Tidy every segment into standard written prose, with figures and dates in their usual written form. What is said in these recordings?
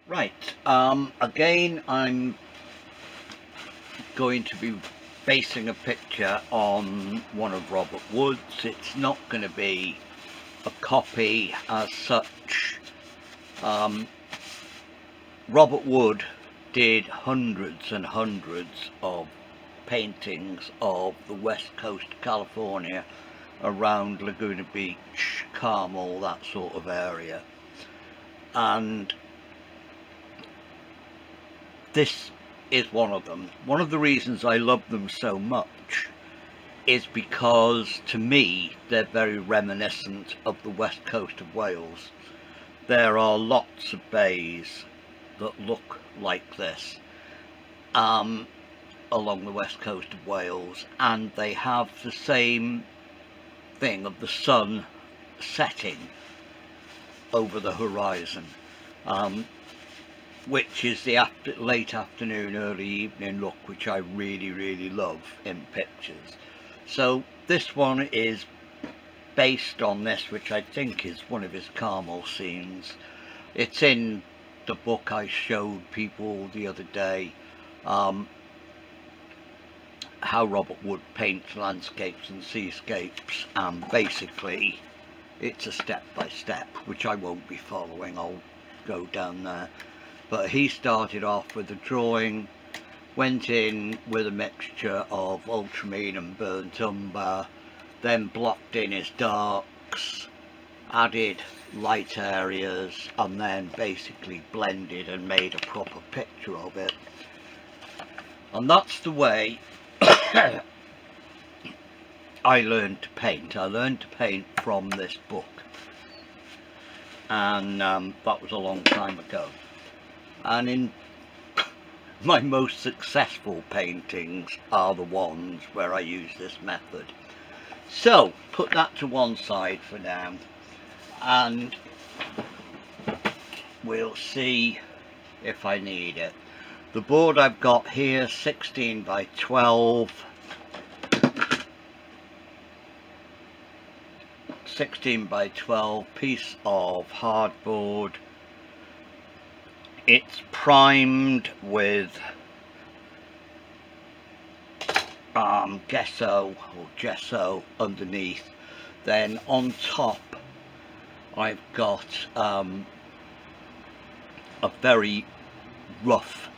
Right, again I'm going to be basing a picture on one of Robert Wood's. It's not going to be a copy as such. Um, Robert Wood did hundreds and hundreds of paintings of the west coast of California, around Laguna Beach, Carmel, that sort of area. And this is one of them. One of the reasons I love them so much is because, to me, they're very reminiscent of the west coast of Wales. There are lots of bays that look like this along the west coast of Wales, and they have the same thing of the sun setting over the horizon, which is the late afternoon, early evening look, which I really love in pictures. So this one is based on this, which I think is one of his Carmel scenes. It's in the book I showed people the other day, how Robert Wood paints landscapes and seascapes, and basically it's a step by step, which I won't be following. I'll go down there. But he started off with a drawing, went in with a mixture of ultramarine and burnt umber, then blocked in his darks, added light areas, and then basically blended and made a proper picture of it. And that's the way I learned to paint. I learned to paint from this book, and that was a long time ago. And in my most successful paintings are the ones where I use this method. So put that to one side for now, and we'll see if I need it. The board I've got here, 16 by 12, 16 by 12 piece of hardboard. It's primed with gesso underneath. Then on top I've got a very rough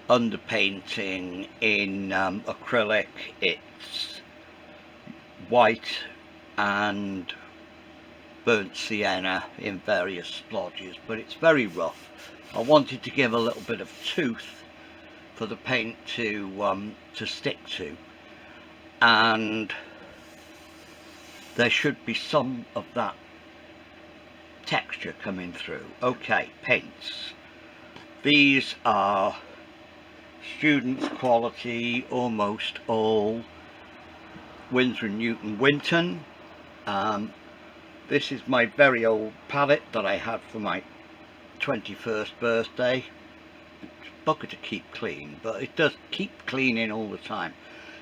underpainting in acrylic. It's white and burnt sienna in various splodges, but it's very rough. I wanted to give a little bit of tooth for the paint to stick to, and there should be some of that texture coming through. Okay, paints. These are Students quality, almost all Winsor & Newton Winton. This is my very old palette that I had for my 21st birthday. It's a bugger to keep clean, but it does keep cleaning all the time.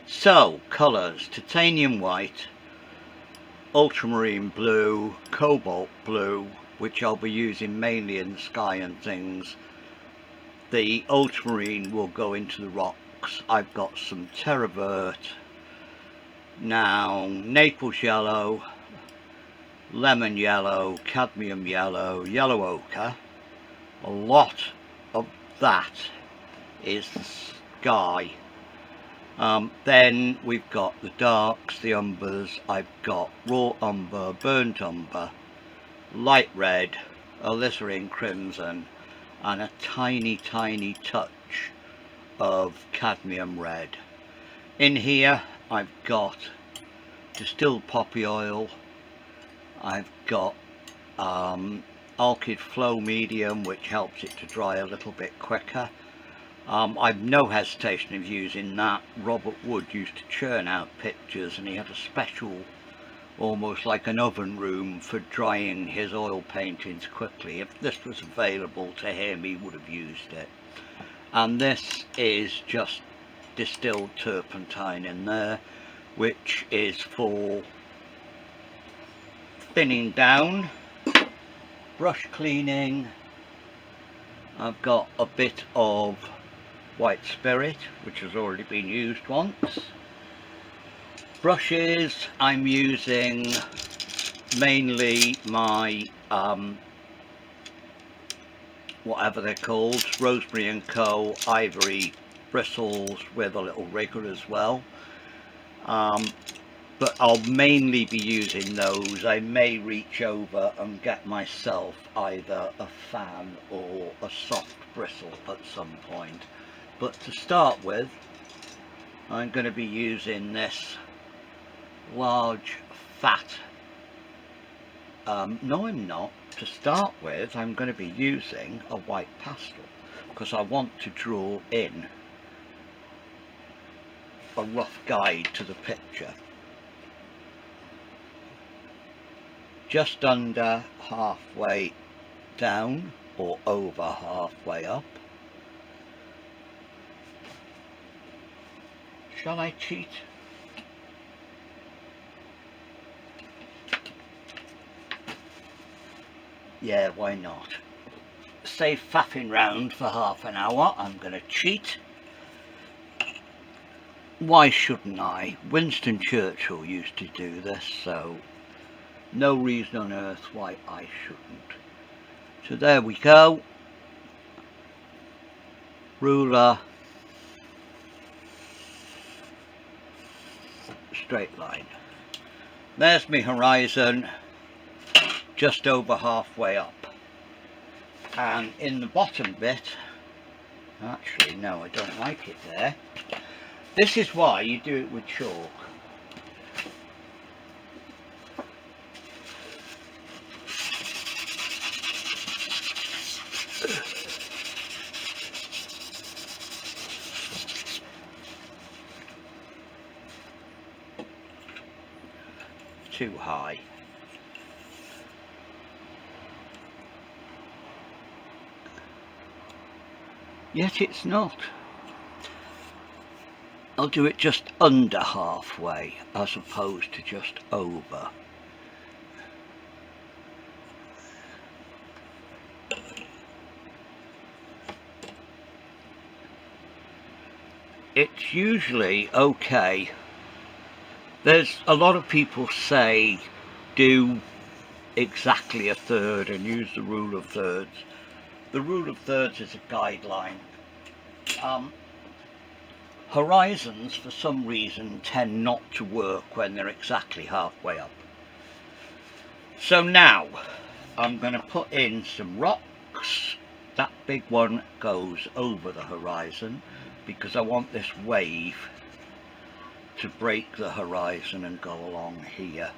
So, colours: titanium white, ultramarine blue, cobalt blue, which I'll be using mainly in the sky and things. The ultramarine will go into the rocks. I've got some terra vert, now Naples yellow, lemon yellow, cadmium yellow, yellow ochre. A lot of that is the sky. Then we've got the darks, the umbers. I've got raw umber, burnt umber, light red, alizarin crimson, and a tiny touch of cadmium red. In here I've got distilled poppy oil, I've got Alkyd Flow medium, which helps it to dry a little bit quicker. I've no hesitation of using that. Robert Wood used to churn out pictures, and he had a special, almost like an oven room, for drying his oil paintings quickly. If this was available to him, he would have used it. And this is just distilled turpentine in there, which is for thinning down, brush cleaning, I've got a bit of white spirit, which has already been used once. Brushes, I'm using mainly my whatever they're called, Rosemary & Co. ivory bristles with a little rigger as well. But I'll mainly be using those. I may reach over and get myself either a fan or a soft bristle at some point. But to start with, I'm going to be using this large fat, no I'm not. To start with, I'm going to be using a white pastel because I want to draw in a rough guide to the picture. Just under halfway down or over halfway up. Shall I cheat? Yeah, why not? Save faffing round for half an hour. I'm going to cheat. Why shouldn't I? Winston Churchill used to do this, so no reason on earth why I shouldn't. So there we go. Ruler, straight line. There's my horizon, just over halfway up. And in the bottom bit, actually no, I don't like it there. This is why you do it with chalk. Too high. Yet it's not. I'll do it just under halfway as opposed to just over. It's usually okay. There's a lot of people say do exactly a third and use the rule of thirds. The rule of thirds is a guideline. Horizons, for some reason, tend not to work when they're exactly halfway up. So now, I'm going to put in some rocks. That big one goes over the horizon because I want this wave to break the horizon and go along here.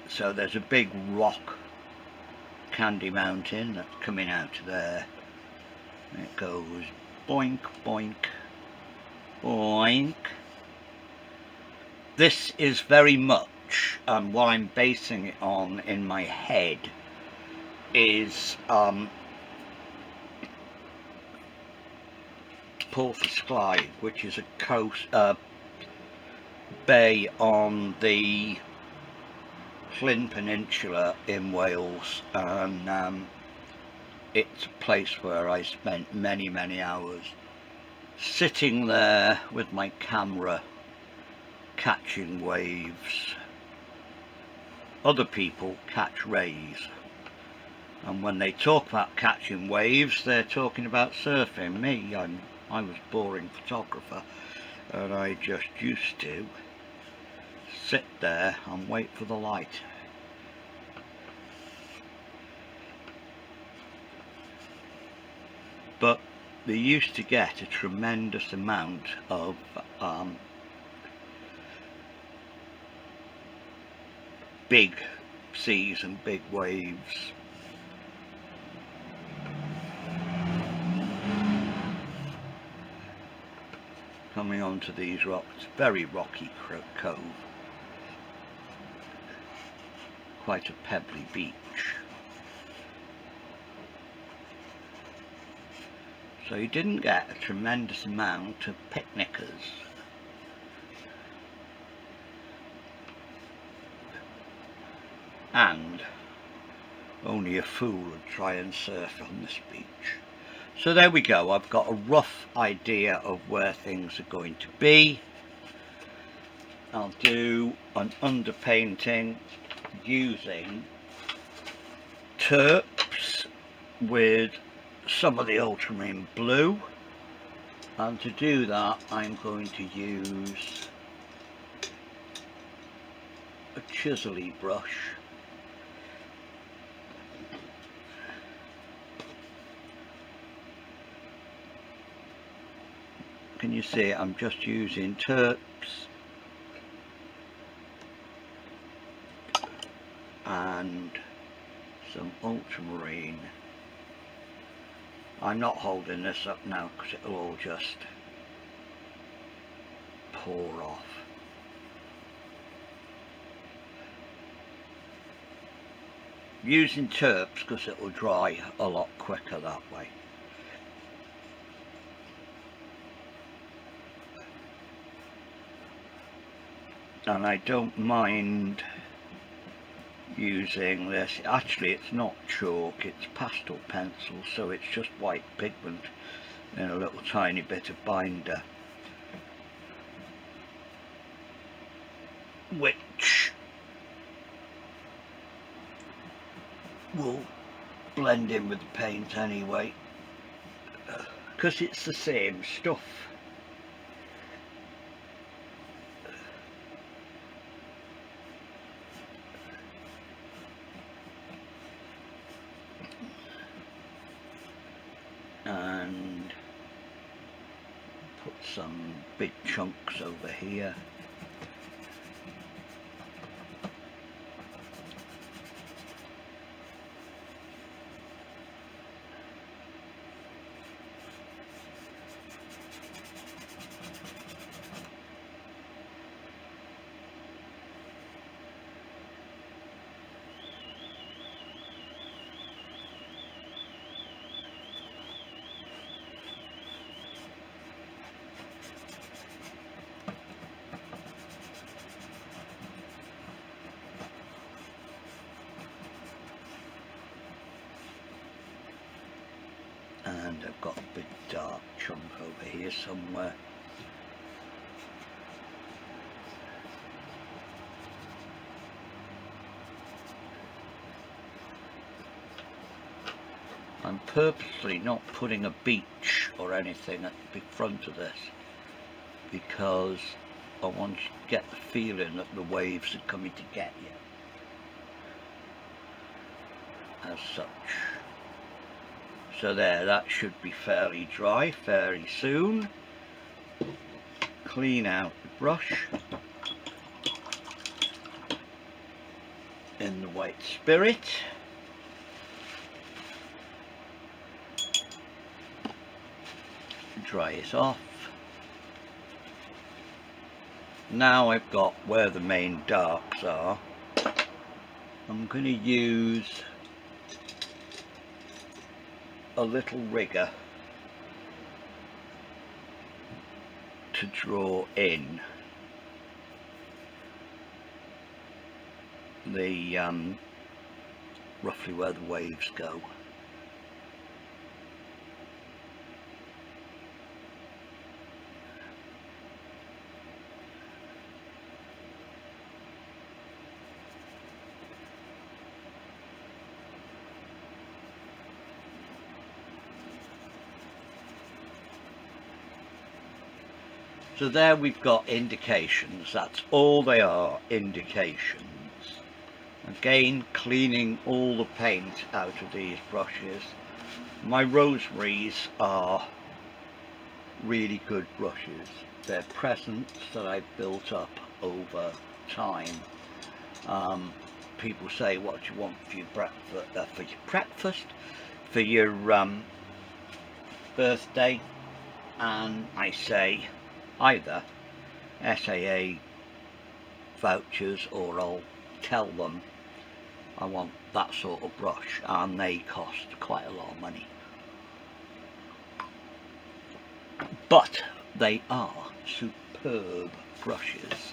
So there's a big rock, Candy Mountain, that's coming out of there. And it goes boink, boink, boink. This is very much what I'm basing it on in my head is Porthasklive, which is a coast bay on the Llyn Peninsula in Wales, and it's a place where I spent many hours sitting there with my camera catching waves. Other people catch rays, and when they talk about catching waves, they're talking about surfing. Me, I was a boring photographer, and I just used to sit there and wait for the light. But they used to get a tremendous amount of big seas and big waves. Coming onto these rocks, very rocky cove, quite a pebbly beach. So you didn't get a tremendous amount of picnickers. And Only a fool would try and surf on this beach. So there we go, I've got a rough idea of where things are going to be. I'll do an underpainting using terps with some of the ultramarine blue, and to do that I'm going to use a chisel-y brush. Can you see I'm just using terps and some ultramarine. I'm not holding this up now because it'll all just pour off. Using terps because it will dry a lot quicker that way. And I don't mind using this. Actually, it's not chalk, it's pastel pencil, so it's just white pigment in a little tiny bit of binder, which will blend in with the paint anyway, because it's the same stuff. And put some big chunks over here. And I've got a big dark chunk over here somewhere. I'm purposely not putting a beach or anything at the front of this because I want you to get the feeling that the waves are coming to get you as such. So there, that should be fairly dry fairly soon. Clean out the brush in the white spirit. Dry it off. Now I've got where the main darks are. I'm going to use a little rigger to draw in the roughly where the waves go. So there we've got indications, that's all they are, indications. Again, cleaning all the paint out of these brushes. My Rosemaries are really good brushes. They're presents that I've built up over time. People say, what do you want for your breakfast, for your birthday? And I say, either SAA vouchers, or I'll tell them I want that sort of brush, and they cost quite a lot of money, but they are superb brushes.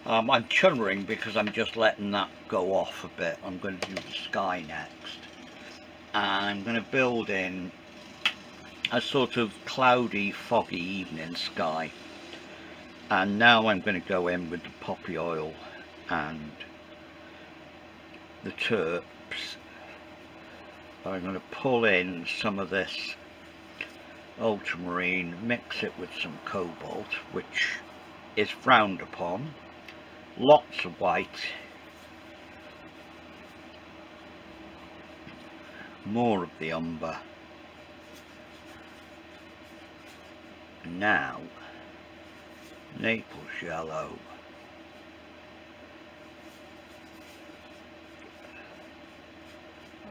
I'm chunnering because I'm just letting that go off a bit. I'm going to do the sky next. And I'm going to build in a sort of cloudy, foggy evening sky. And now I'm going to go in with the poppy oil and the terps. I'm going to pull in some of this ultramarine, mix it with some cobalt, which is frowned upon, lots of white, more of the umber. Now Naples yellow,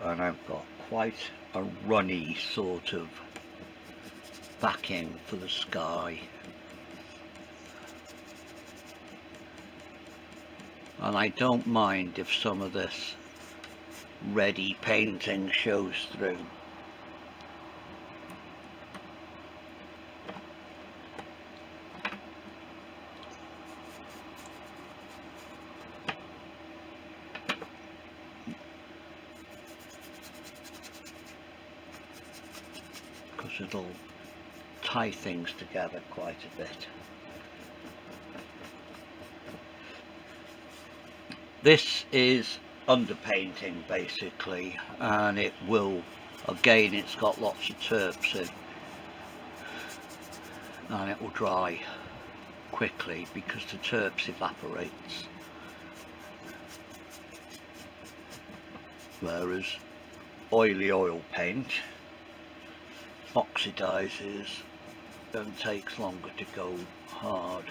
and I've got quite a runny sort of backing for the sky, and I don't mind if some of this ready painting shows through. Because it'll tie things together quite a bit. This is underpainting basically, and it will, again, it's got lots of terps in, and it will dry quickly because the terps evaporates, whereas oily oil paint oxidizes and takes longer to go hard.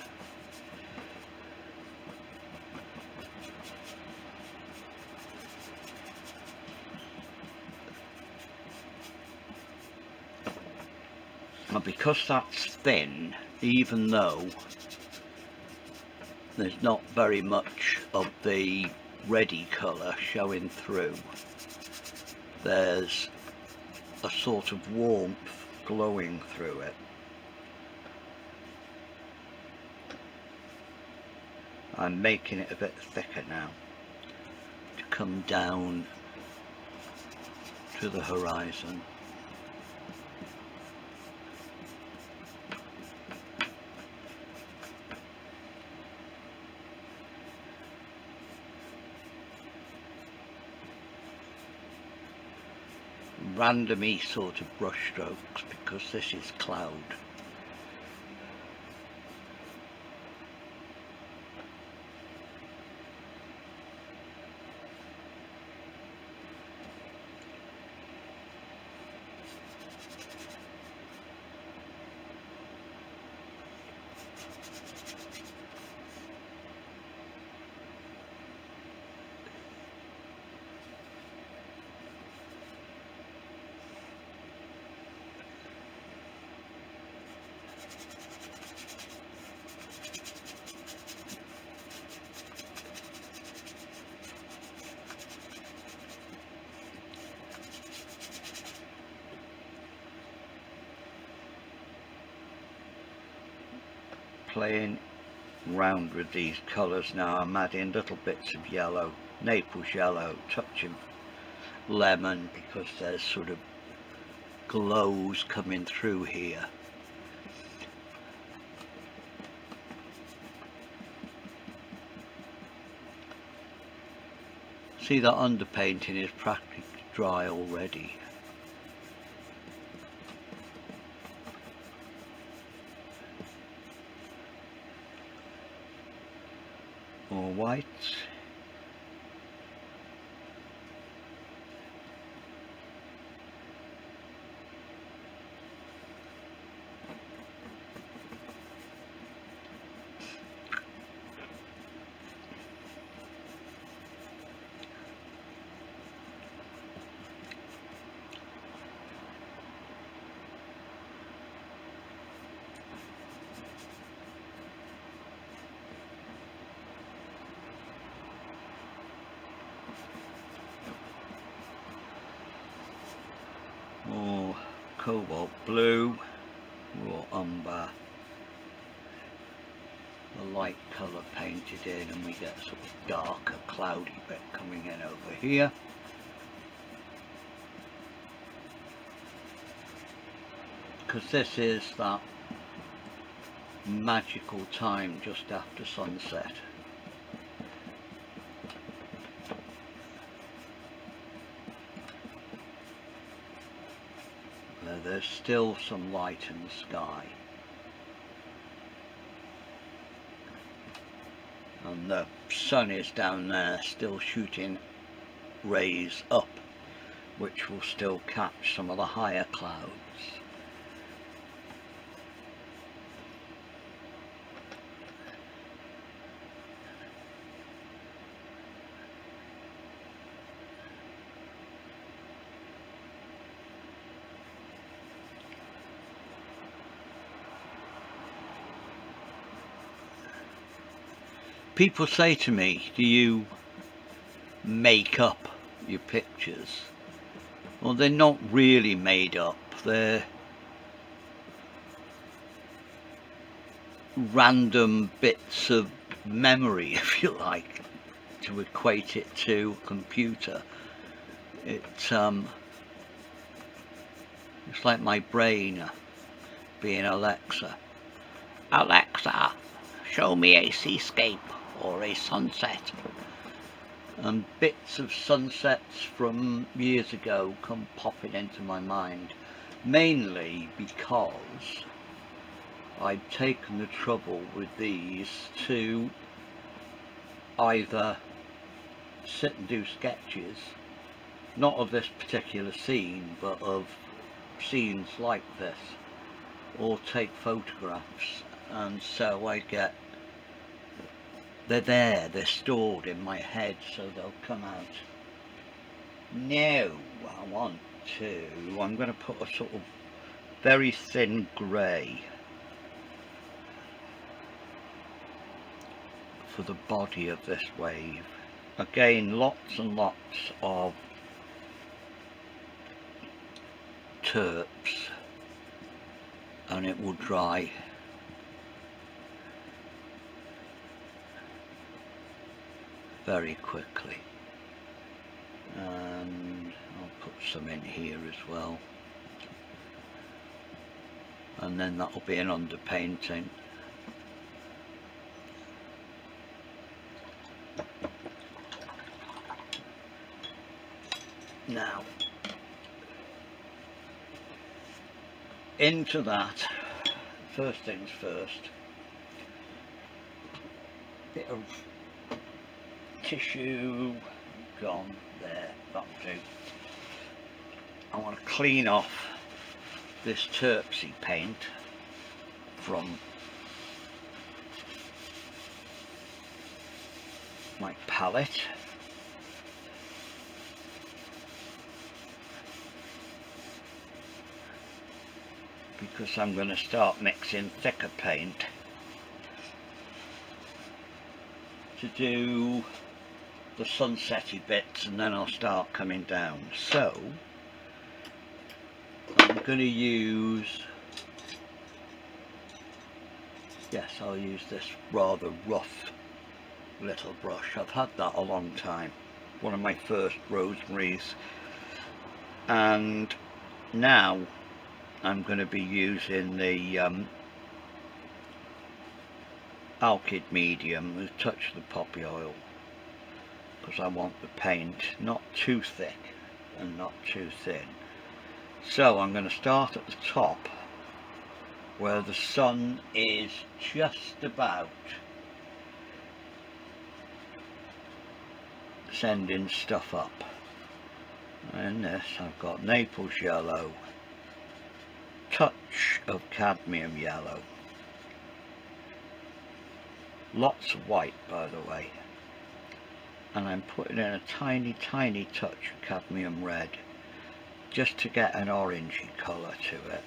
And because that's thin, even though there's not very much of the ready colour showing through, there's a sort of warmth glowing through it. I'm making it a bit thicker now to come down to the horizon. Randomy sort of brush strokes because this is cloud. Playing round with these colours now, I'm adding little bits of yellow, Naples yellow, touch of lemon, because there's sort of glows coming through here. See, that underpainting is practically dry already. More whites. More cobalt blue, raw umber, a light colour painted in, and we get sort of darker cloudy bit coming in over here. Because this is that magical time just after sunset. There's still some light in the sky, and the sun is down there still shooting rays up, which will still catch some of the higher clouds. People say to me, do you make up your pictures? Well, they're not really made up. They're random bits of memory, if you like, to equate it to a computer. It's like my brain being Alexa. Alexa, show me a seascape or a sunset. And bits of sunsets from years ago come popping into my mind, mainly because I'd taken the trouble with these to either sit and do sketches, not of this particular scene, but of scenes like this, or take photographs, and so I get, they're there, they're stored in my head, so they'll come out. No, I'm going to put a sort of very thin grey for the body of this wave. Again, lots and lots of terps, and it will dry very quickly. And I'll put some in here as well, and then that'll be an underpainting. Now, into that, first things first, bit of tissue gone there, that'll do. I want to clean off this terpsy paint from my palette. Because I'm going to start mixing thicker paint to do the sunsetty bits, and then I'll start coming down. So I'm going to use, yes, I'll use this rather rough little brush. I've had that a long time, one of my first Rosemary's, and now I'm going to be using the alkyd medium with a touch of the poppy oil, because I want the paint not too thick and not too thin. So I'm going to start at the top where the sun is just about sending stuff up. In this I've got Naples yellow, touch of cadmium yellow, lots of white by the way, and I'm putting in a tiny touch of cadmium red just to get an orangey colour to it.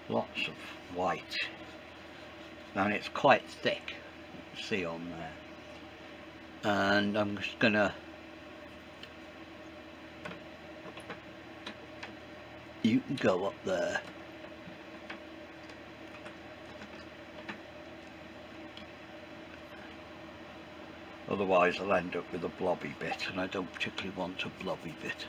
Lots of white, and it's quite thick, you can see on there. And I'm just gonna, you can go up there, otherwise I'll end up with a blobby bit, and I don't particularly want a blobby bit.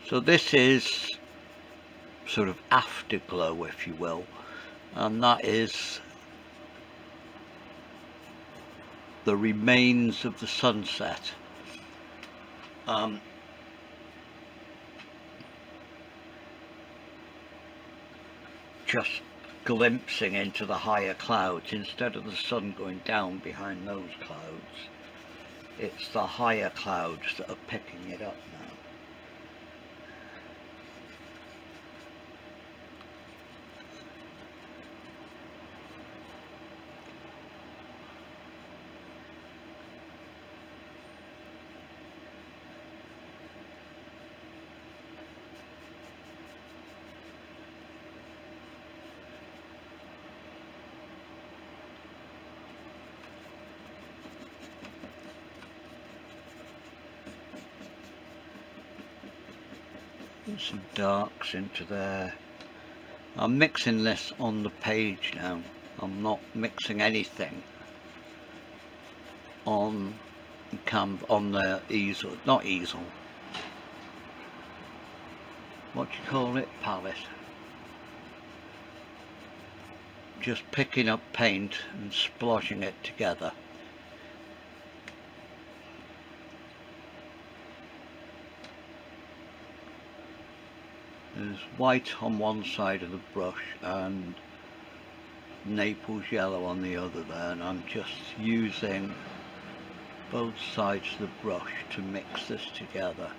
So this is sort of afterglow, if you will, and that is the remains of the sunset. Just glimpsing into the higher clouds, instead of the sun going down behind those clouds, it's the higher clouds that are picking it up now. Some darks into there. I'm mixing this on the page now. I'm not mixing anything on the easel, not easel. What do you call it? Palette. Just picking up paint and splodging it together. There's white on one side of the brush and Naples yellow on the other there, and I'm just using both sides of the brush to mix this together.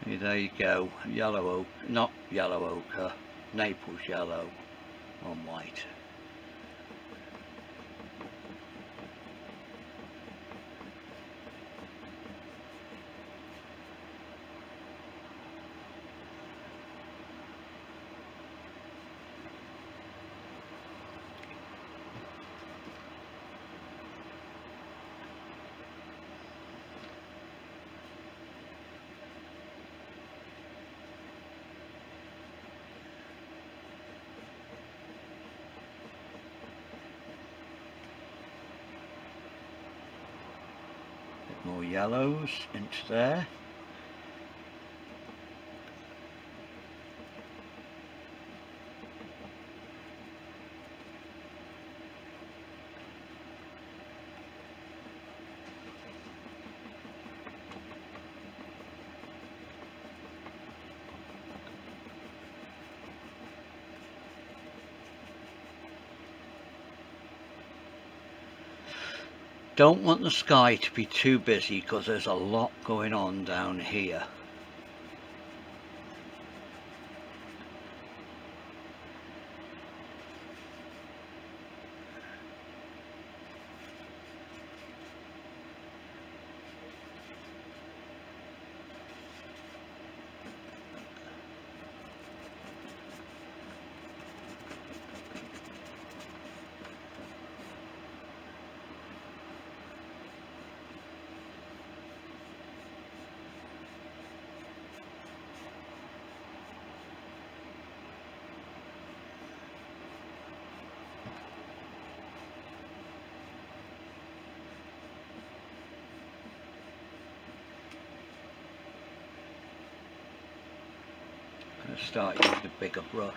There you go, yellow ochre, not yellow ochre, Naples yellow on white. More yellows into there. Don't want the sky to be too busy because there's a lot going on down here. Start using a bigger brush.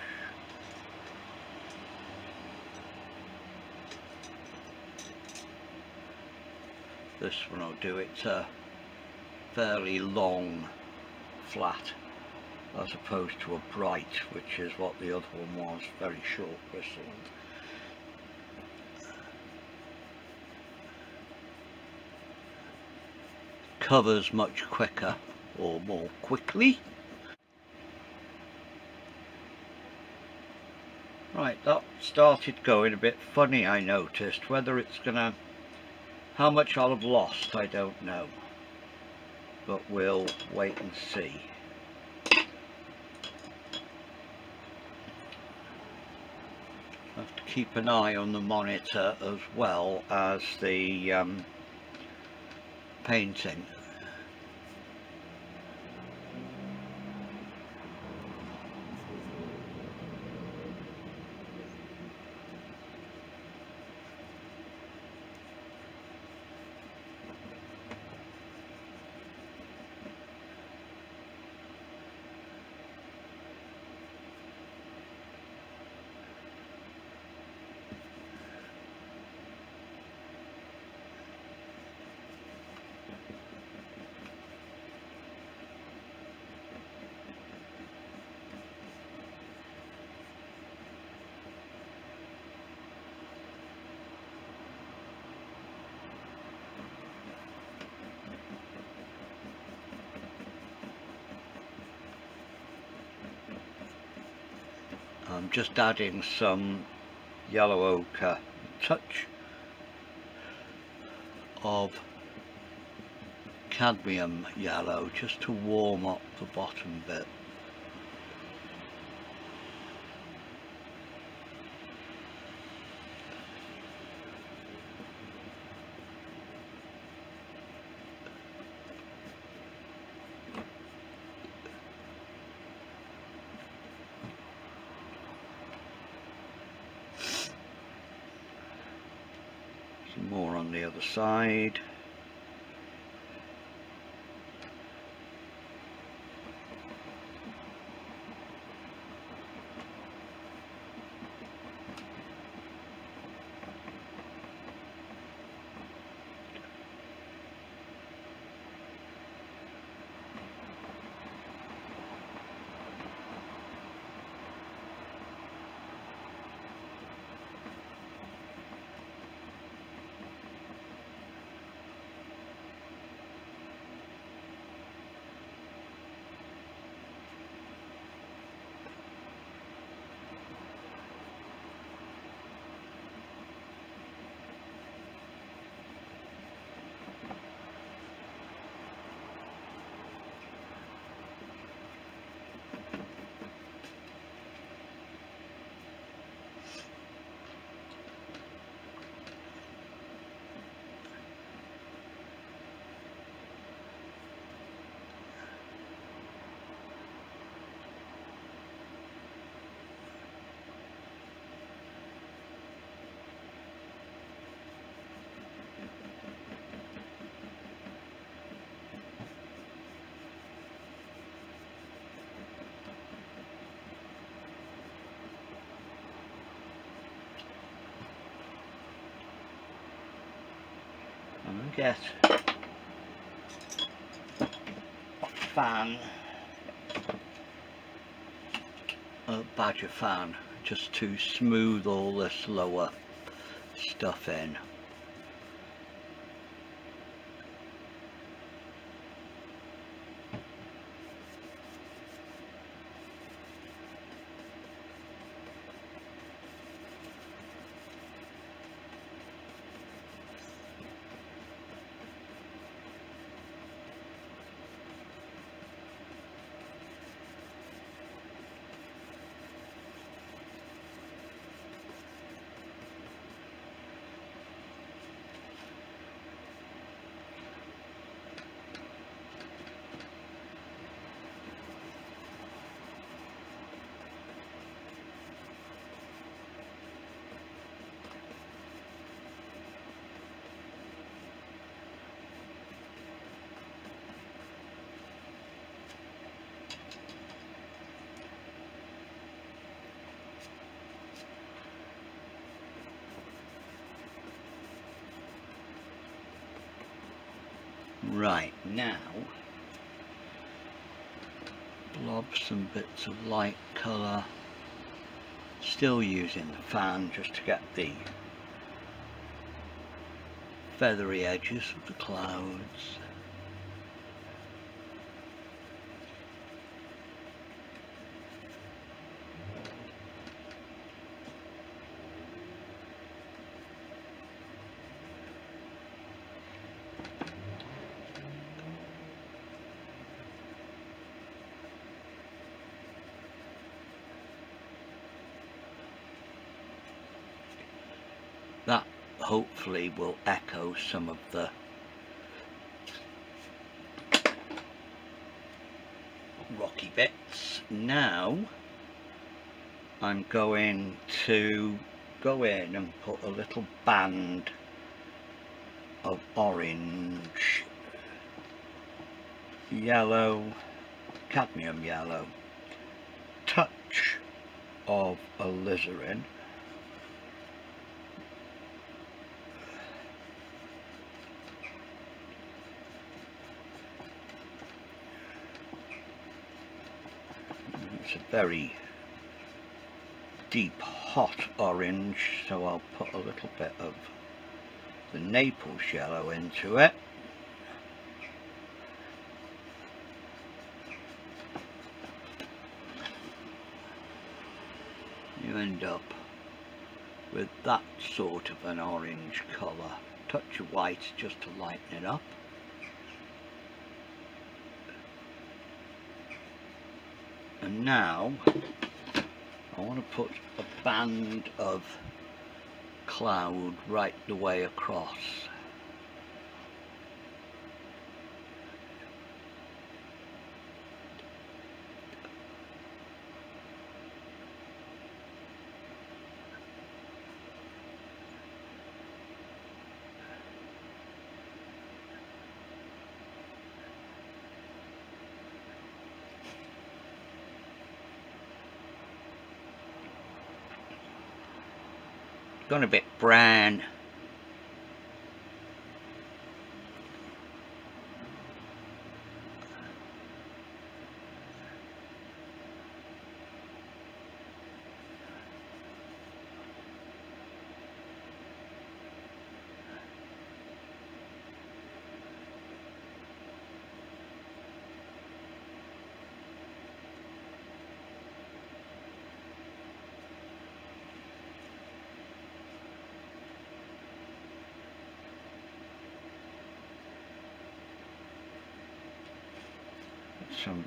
This one I'll do it fairly long, flat. as opposed to a bright, which is what the other one was, very short bristled. Covers much quicker or more quickly. Right, that started going a bit funny, I noticed. Whether it's gonna, how much I'll have lost, I don't know, but we'll wait and see. Have to keep an eye on the monitor as well as the painting. I'm just adding some yellow ochre, a touch of cadmium yellow just to warm up the bottom bit. Some more on the other side. And get a fan, a badger fan, just to smooth all this lower stuff in. Right, now blob some bits of light colour, still using the fan just to get the feathery edges of the clouds. That hopefully will echo some of the rocky bits. Now I'm going to go in and put a little band of orange, yellow, cadmium yellow, touch of alizarin, it's a very deep hot orange, so I'll put a little bit of the Naples yellow into it. You end up with that sort of an orange colour. Touch of white just to lighten it up. And now I want to put a band of cloud right the way across. Gone a bit brown. Some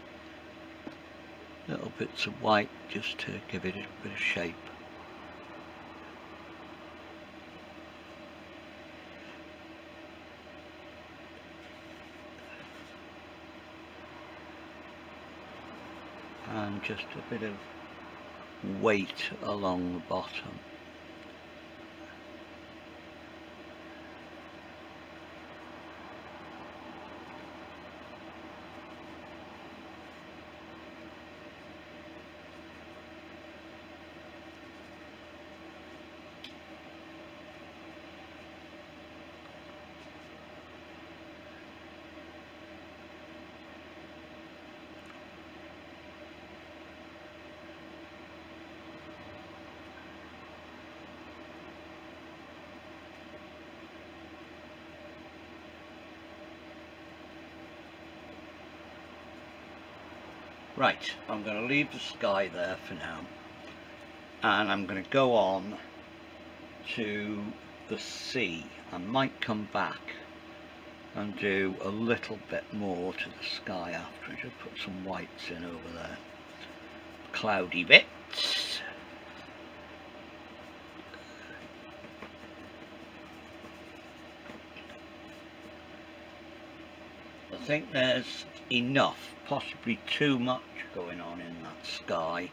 little bits of white just to give it a bit of shape. And just a bit of weight along the bottom. Right, I'm going to leave the sky there for now, and I'm going to go on to the sea. I might come back and do a little bit more to the sky after. I just put some whites in over there, cloudy bits. I think there's enough, possibly too much going on in that sky.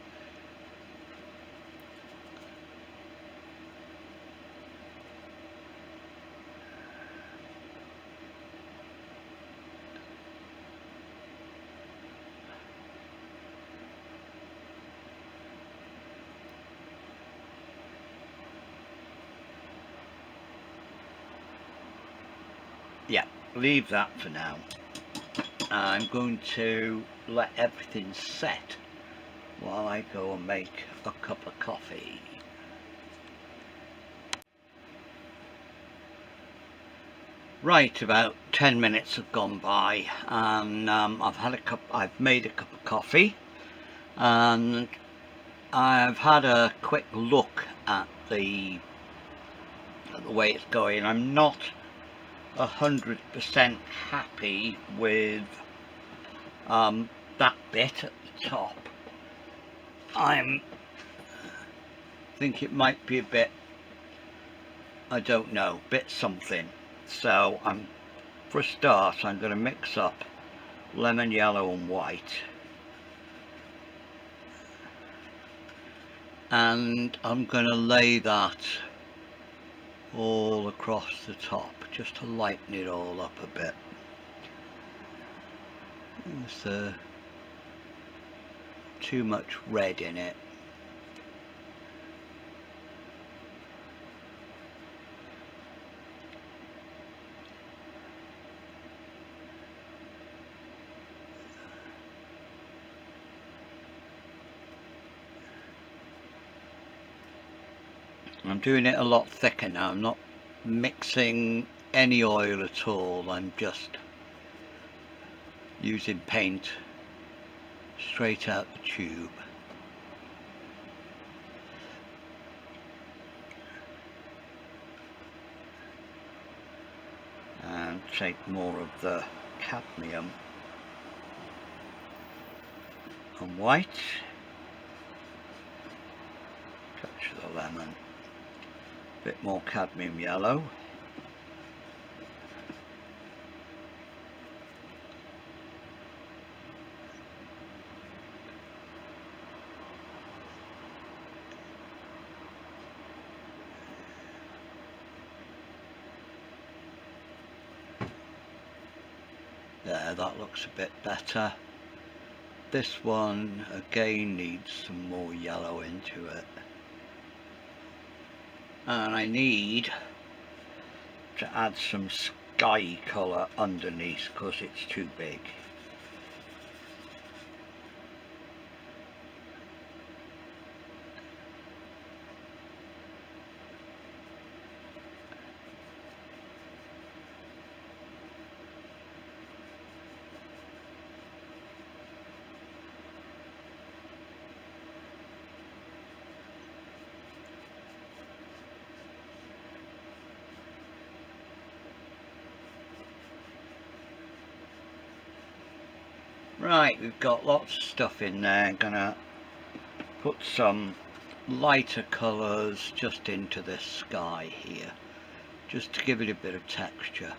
Yeah, leave that for now. I'm going to let everything set while I go and make a cup of coffee. Right, about 10 minutes have gone by, and I've made a cup of coffee, and I've had a quick look at the way it's going. I'm not 100% happy with that bit at the top. I think it might be a bit, I don't know, bit something. So for a start, I'm going to mix up lemon yellow and white, and I'm going to lay that all across the top just to lighten it all up a bit. There's too much red in it. I'm doing it a lot thicker now. I'm not mixing any oil at all. I'm just using paint straight out the tube. And take more of the cadmium and white. Touch the lemon. Bit more cadmium yellow. There, that looks a bit better. This one again needs some more yellow into it. And I need to add some sky colour underneath because it's too big. Right, we've got lots of stuff in there. I'm gonna put some lighter colours just into this sky here, just to give it a bit of texture.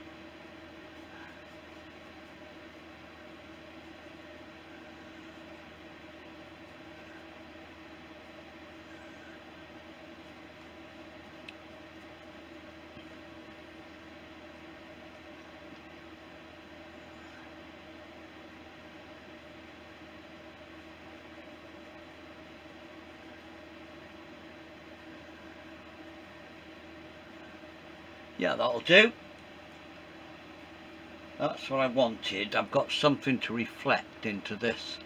Yeah, that'll do. That's what I wanted. I've got something to reflect into this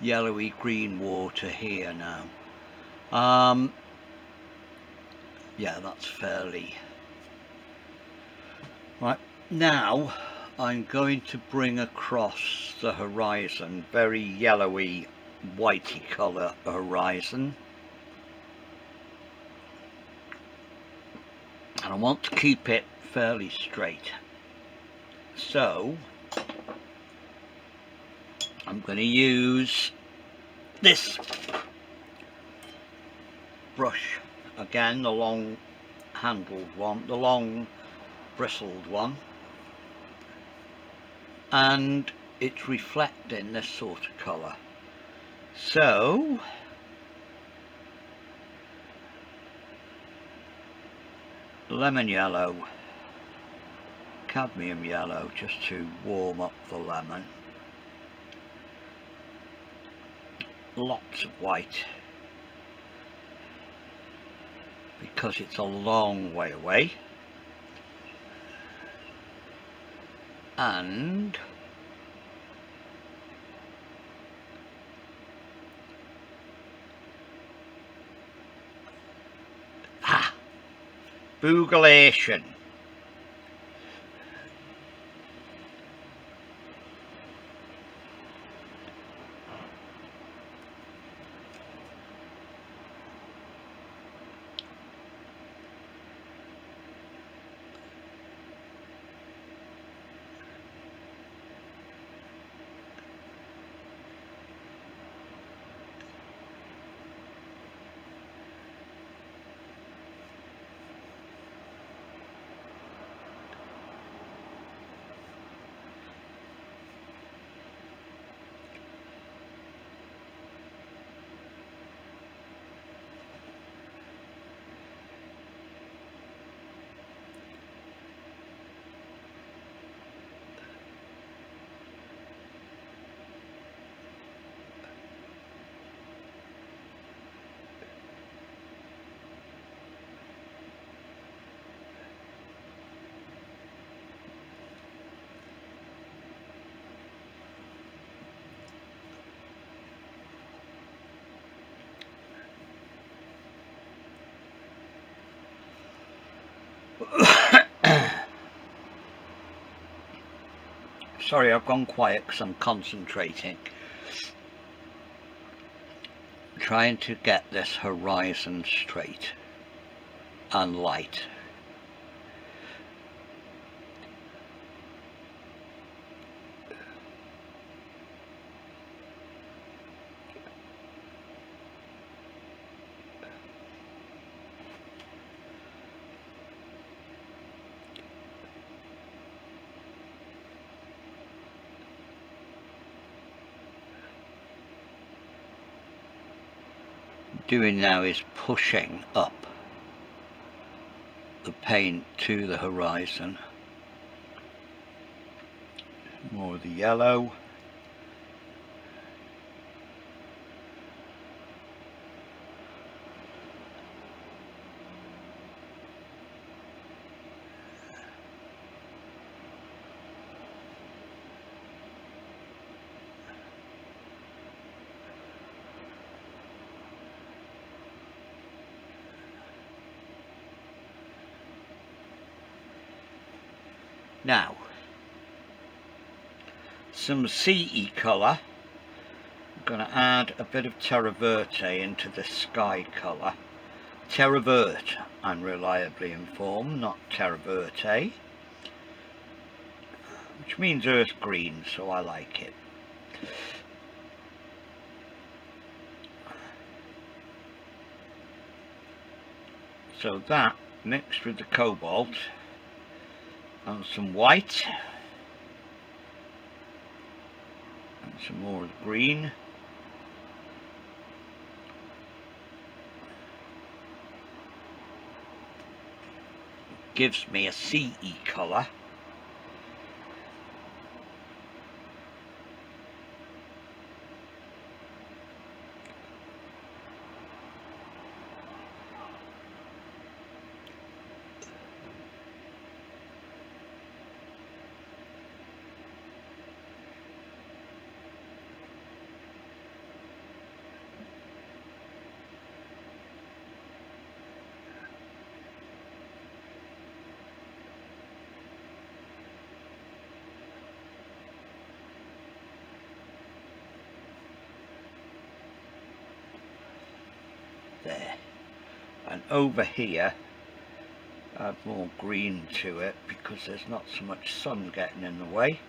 yellowy green water here now. Yeah, that's fairly right. Now I'm going to bring across the horizon, very yellowy whitey colour horizon, and I want to keep it fairly straight. So I'm going to use this brush again, the long handled one, the long bristled one, and it's reflecting this sort of colour. So lemon yellow, cadmium yellow, just to warm up the lemon, lots of white because it's a long way away, and Bugulation. Sorry, I've gone quiet because I'm concentrating. Trying to get this horizon straight and light. Doing now is pushing up the paint to the horizon. More of the yellow. Now, some sea colour. I'm going to add a bit of terra verte into the sky colour. Terra verte, I'm reliably informed, not terra verte, which means earth green, so I like it. So that mixed with the cobalt and some white and some more of the green gives me a sea colour. There, and over here add more green to it because there's not so much sun getting in the way.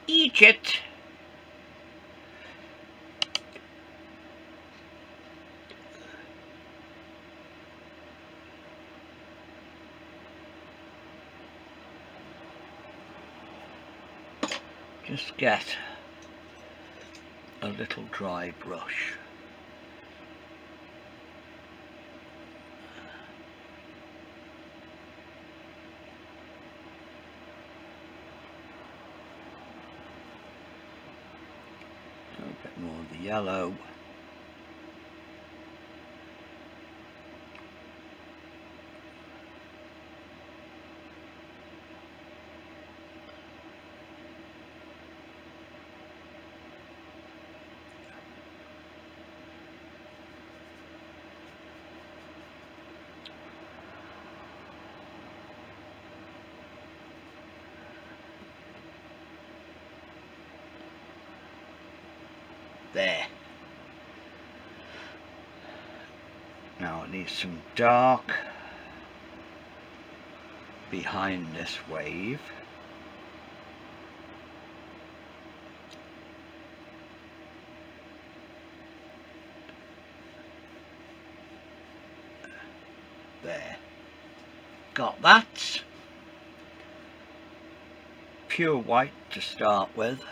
Egypt. just get a little dry brush. A bit more of the yellow. There. Now I need some dark behind this wave. There. Got that. Pure white to start with.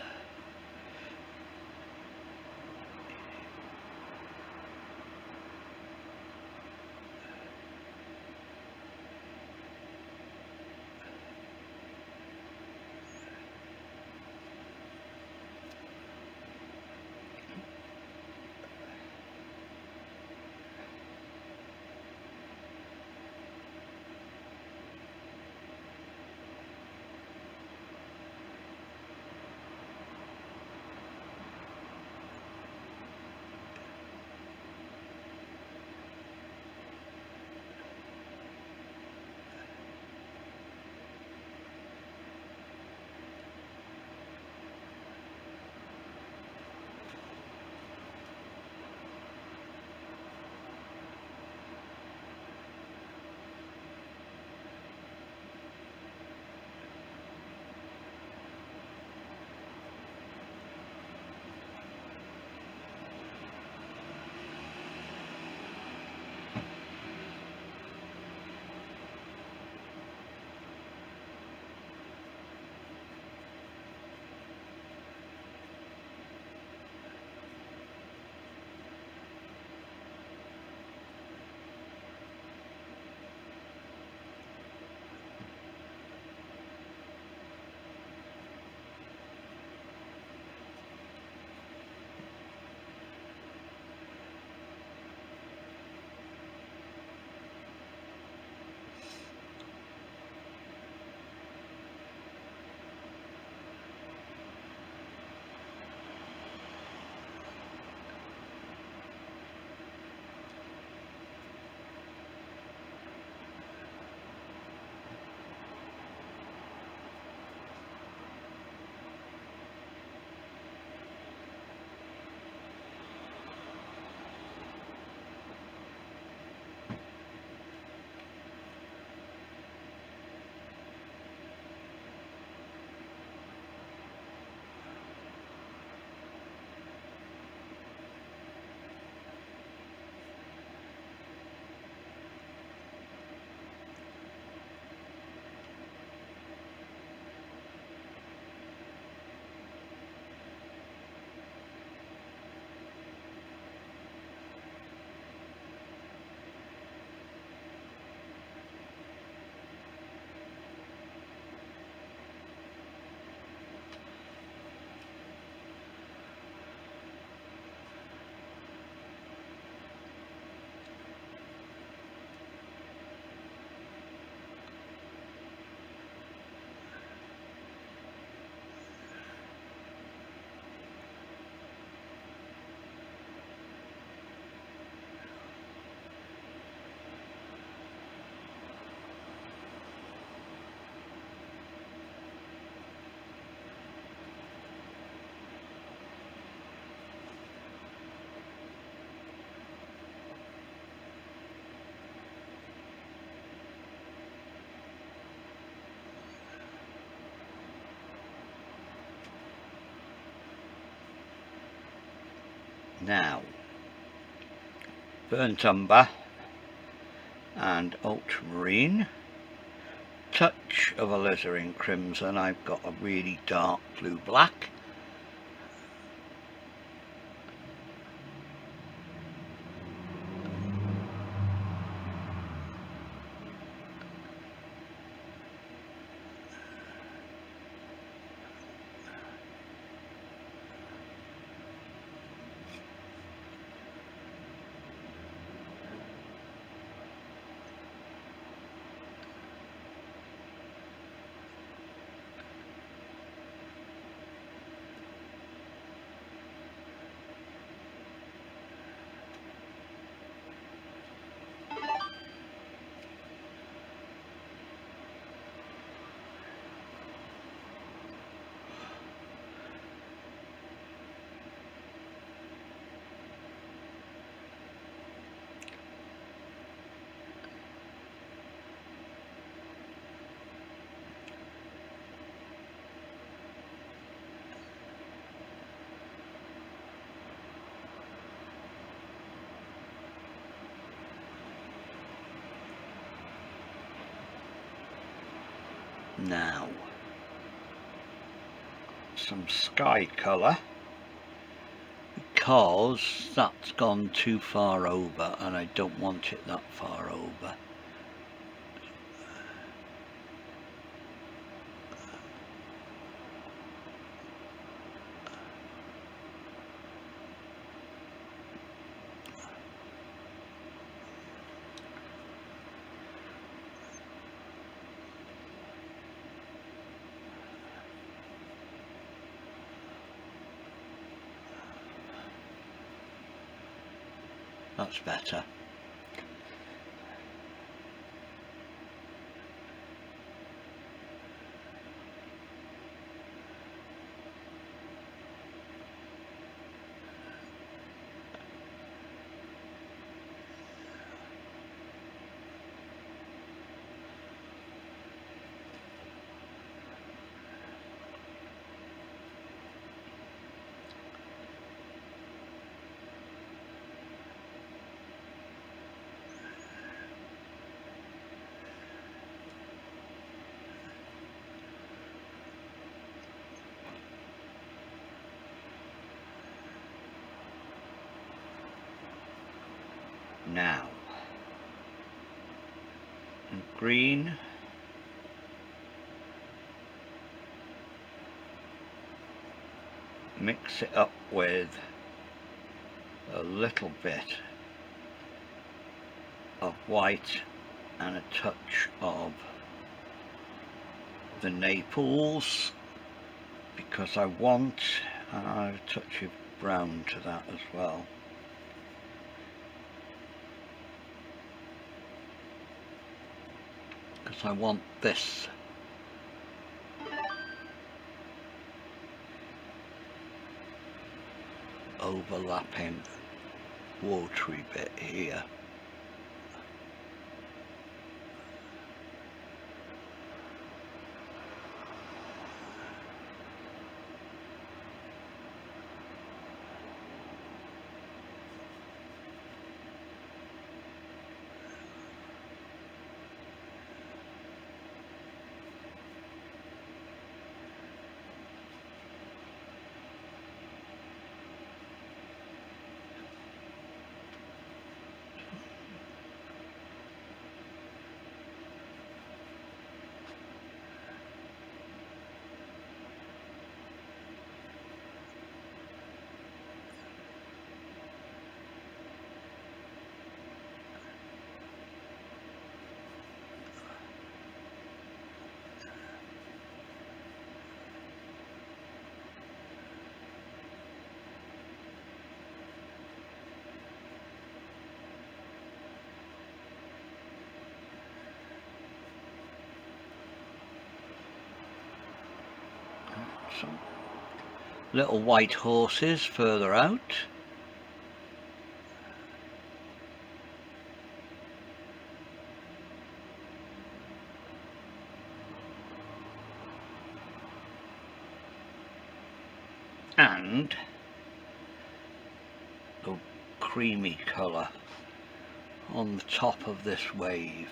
Now, burnt umber and ultramarine touch of alizarin crimson, I've got a really dark blue black. Now, some sky colour, because that's gone too far over and I don't want it that far over. That's better. Now, and green, mix it up with a little bit of white and a touch of the Naples, because I want a touch of brown to that as well. Because I want this overlapping watery bit here. Some little white horses further out. And a creamy colour on the top of this wave.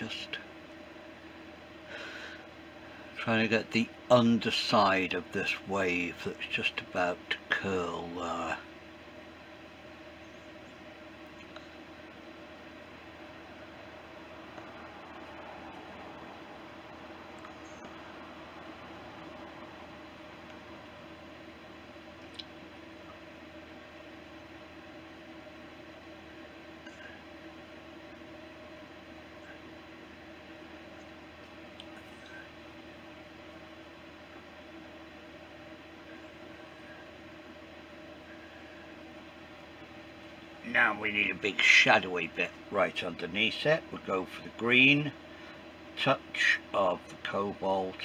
just trying to get the underside of this wave that's just about to curl there. Now we need a big shadowy bit right underneath it. We'll go for the green, touch of the cobalt,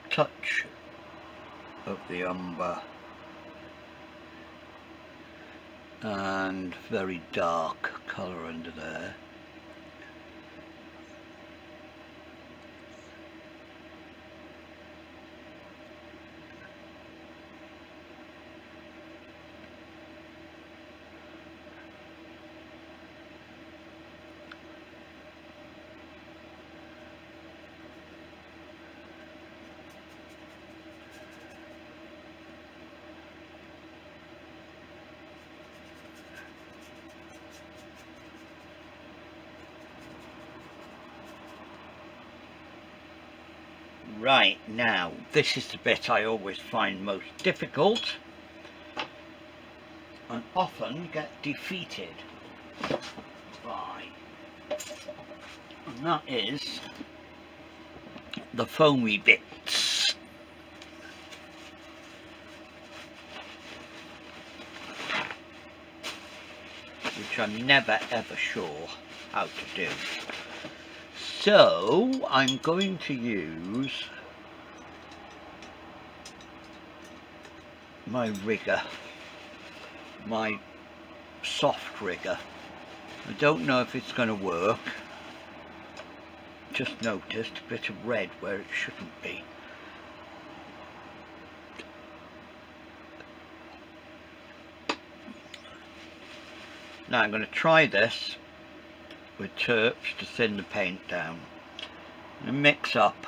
touch of the umber, and very dark colour under there. Right, now this is the bit I always find most difficult and often get defeated by, and that is the foamy bits. Which I'm never ever sure how to do. So I'm going to use my rigger, my soft rigger. I don't know if it's going to work. Just noticed a bit of red where it shouldn't be. Now I'm going to try this with terps to thin the paint down and mix up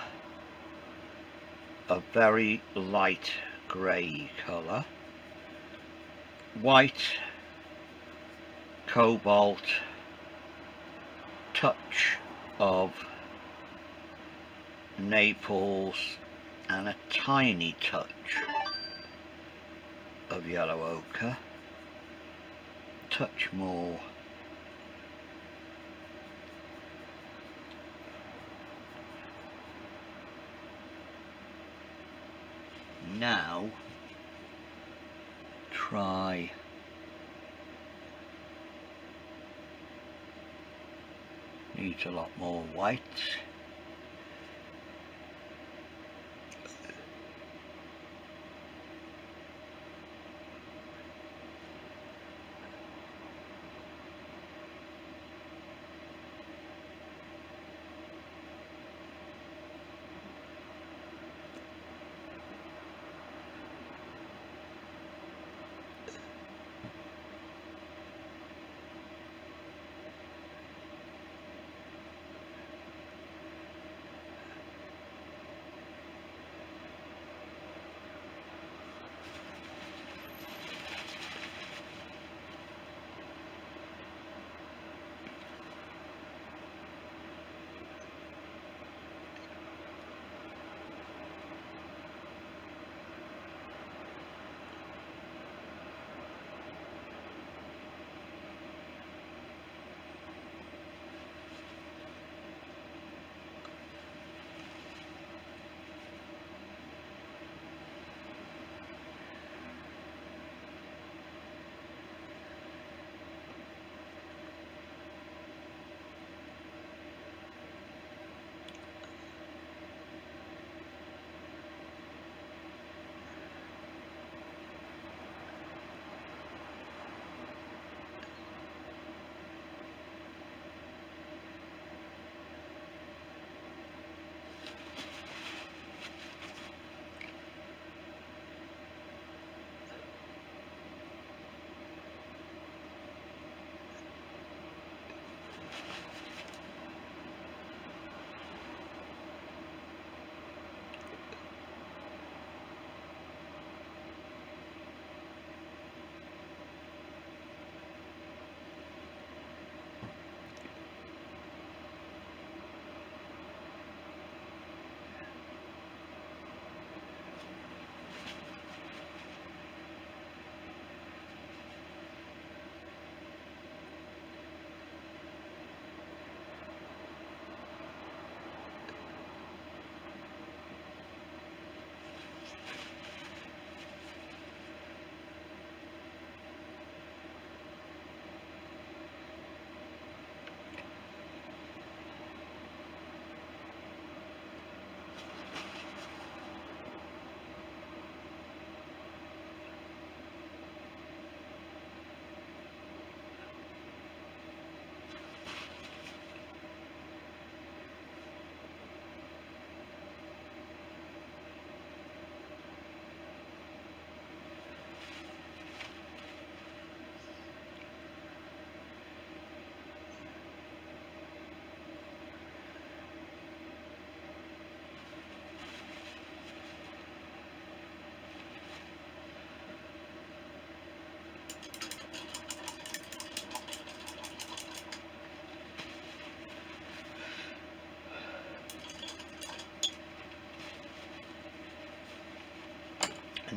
a very light grey colour, white, cobalt, touch of Naples and a tiny touch of yellow ochre, touch more now. Try needs a lot more white.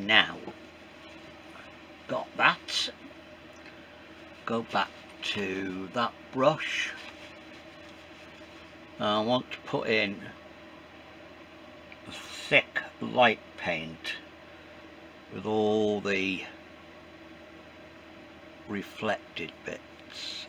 now got that, go back to that brush. I want to put in a thick light paint with all the reflected bits.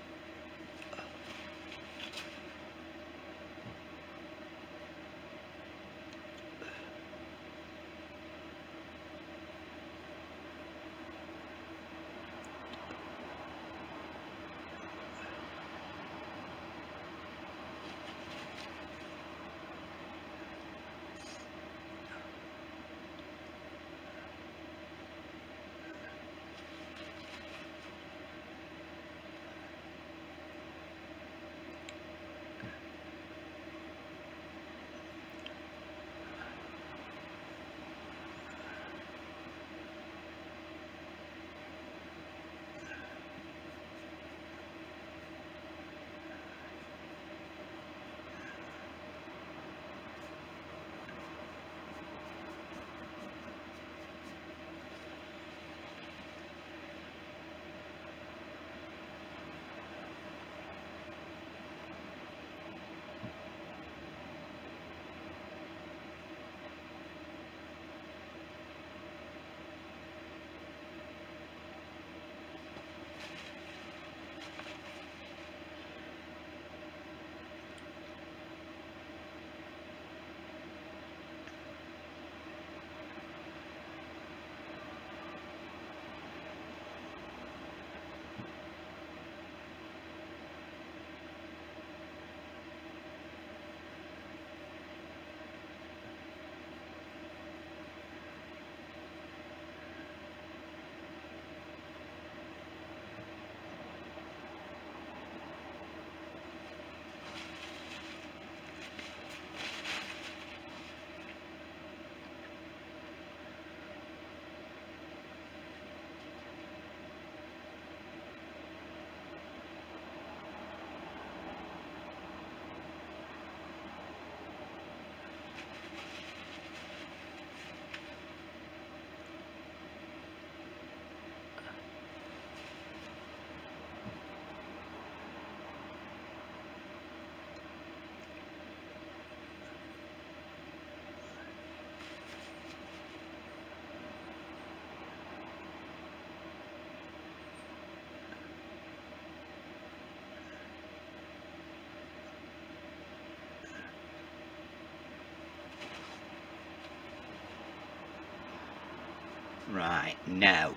Right, now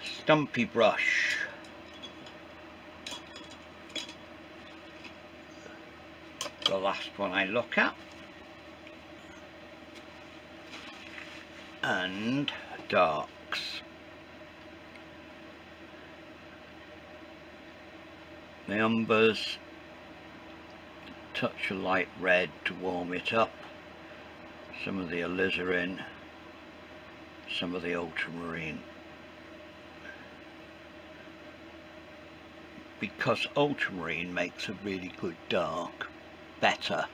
stumpy brush, the last one I look at, and darks. The umbers, touch of light red to warm it up, some of the alizarin, some of the ultramarine. Because ultramarine makes a really good dark, better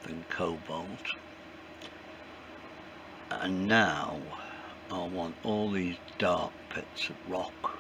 than cobalt. And now I want all these dark bits of rock.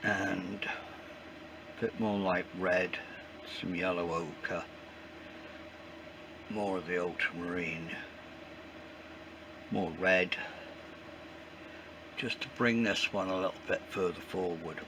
And a bit more light red, some yellow ochre, more of the ultramarine, more red, just to bring this one a little bit further forward.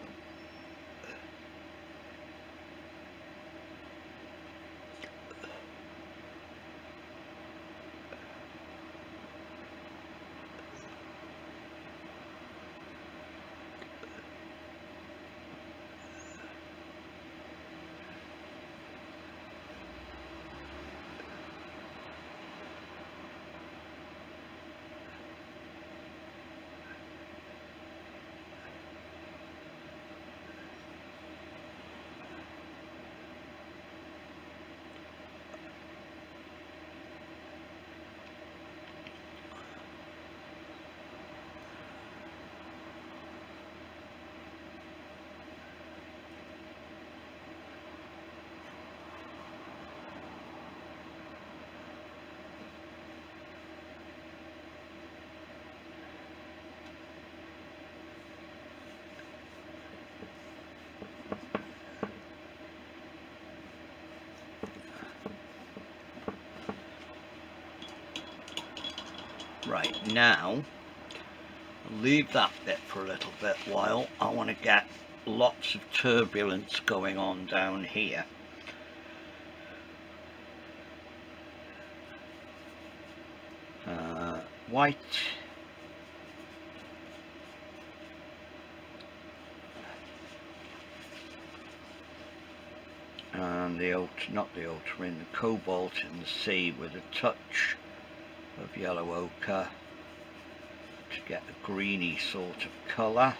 Right, now I'll leave that bit for a little bit while I want to get lots of turbulence going on down here. White, and not the ultramarine, the cobalt in the sea with a touch of yellow ochre to get a greeny sort of colour.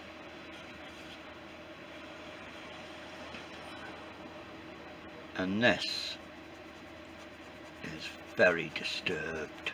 And this is very disturbed.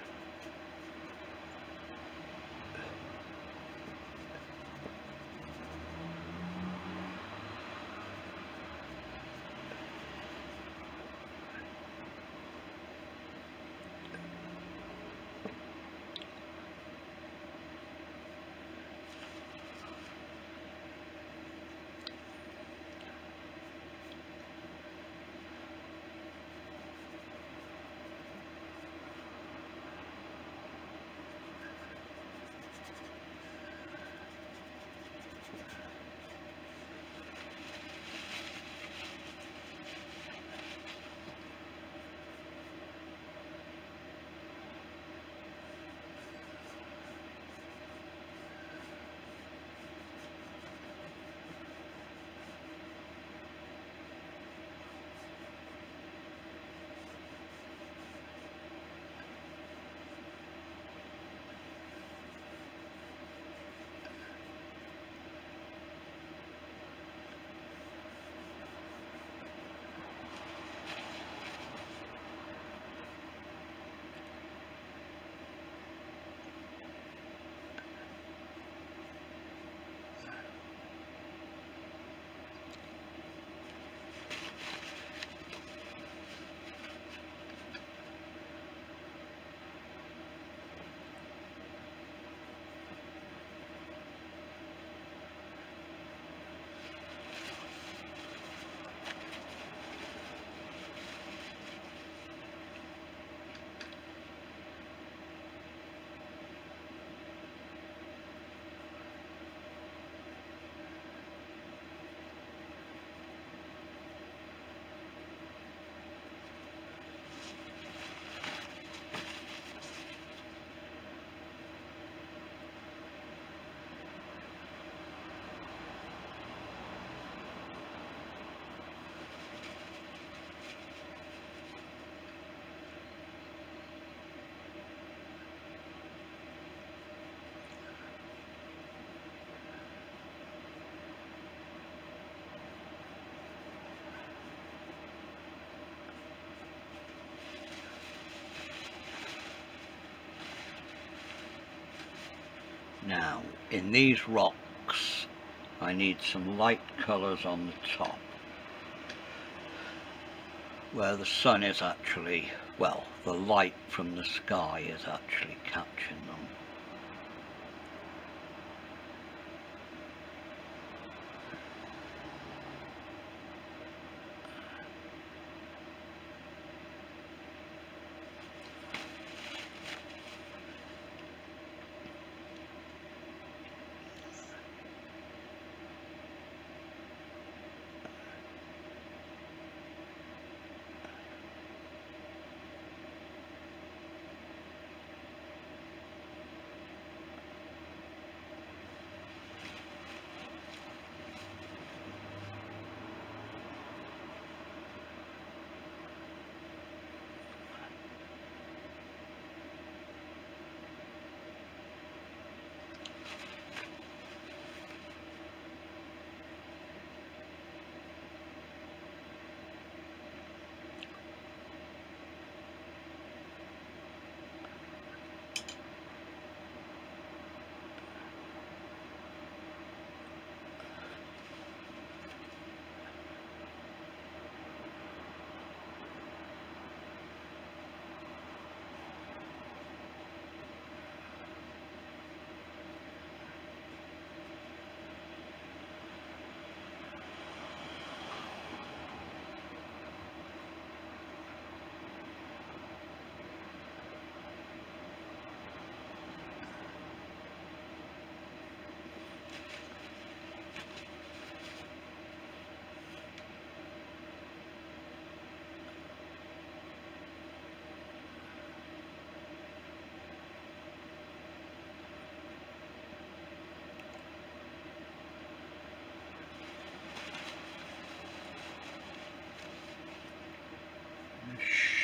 Now, in these rocks, I need some light colours on the top, where the sun is actually, well, the light from the sky is actually catching them.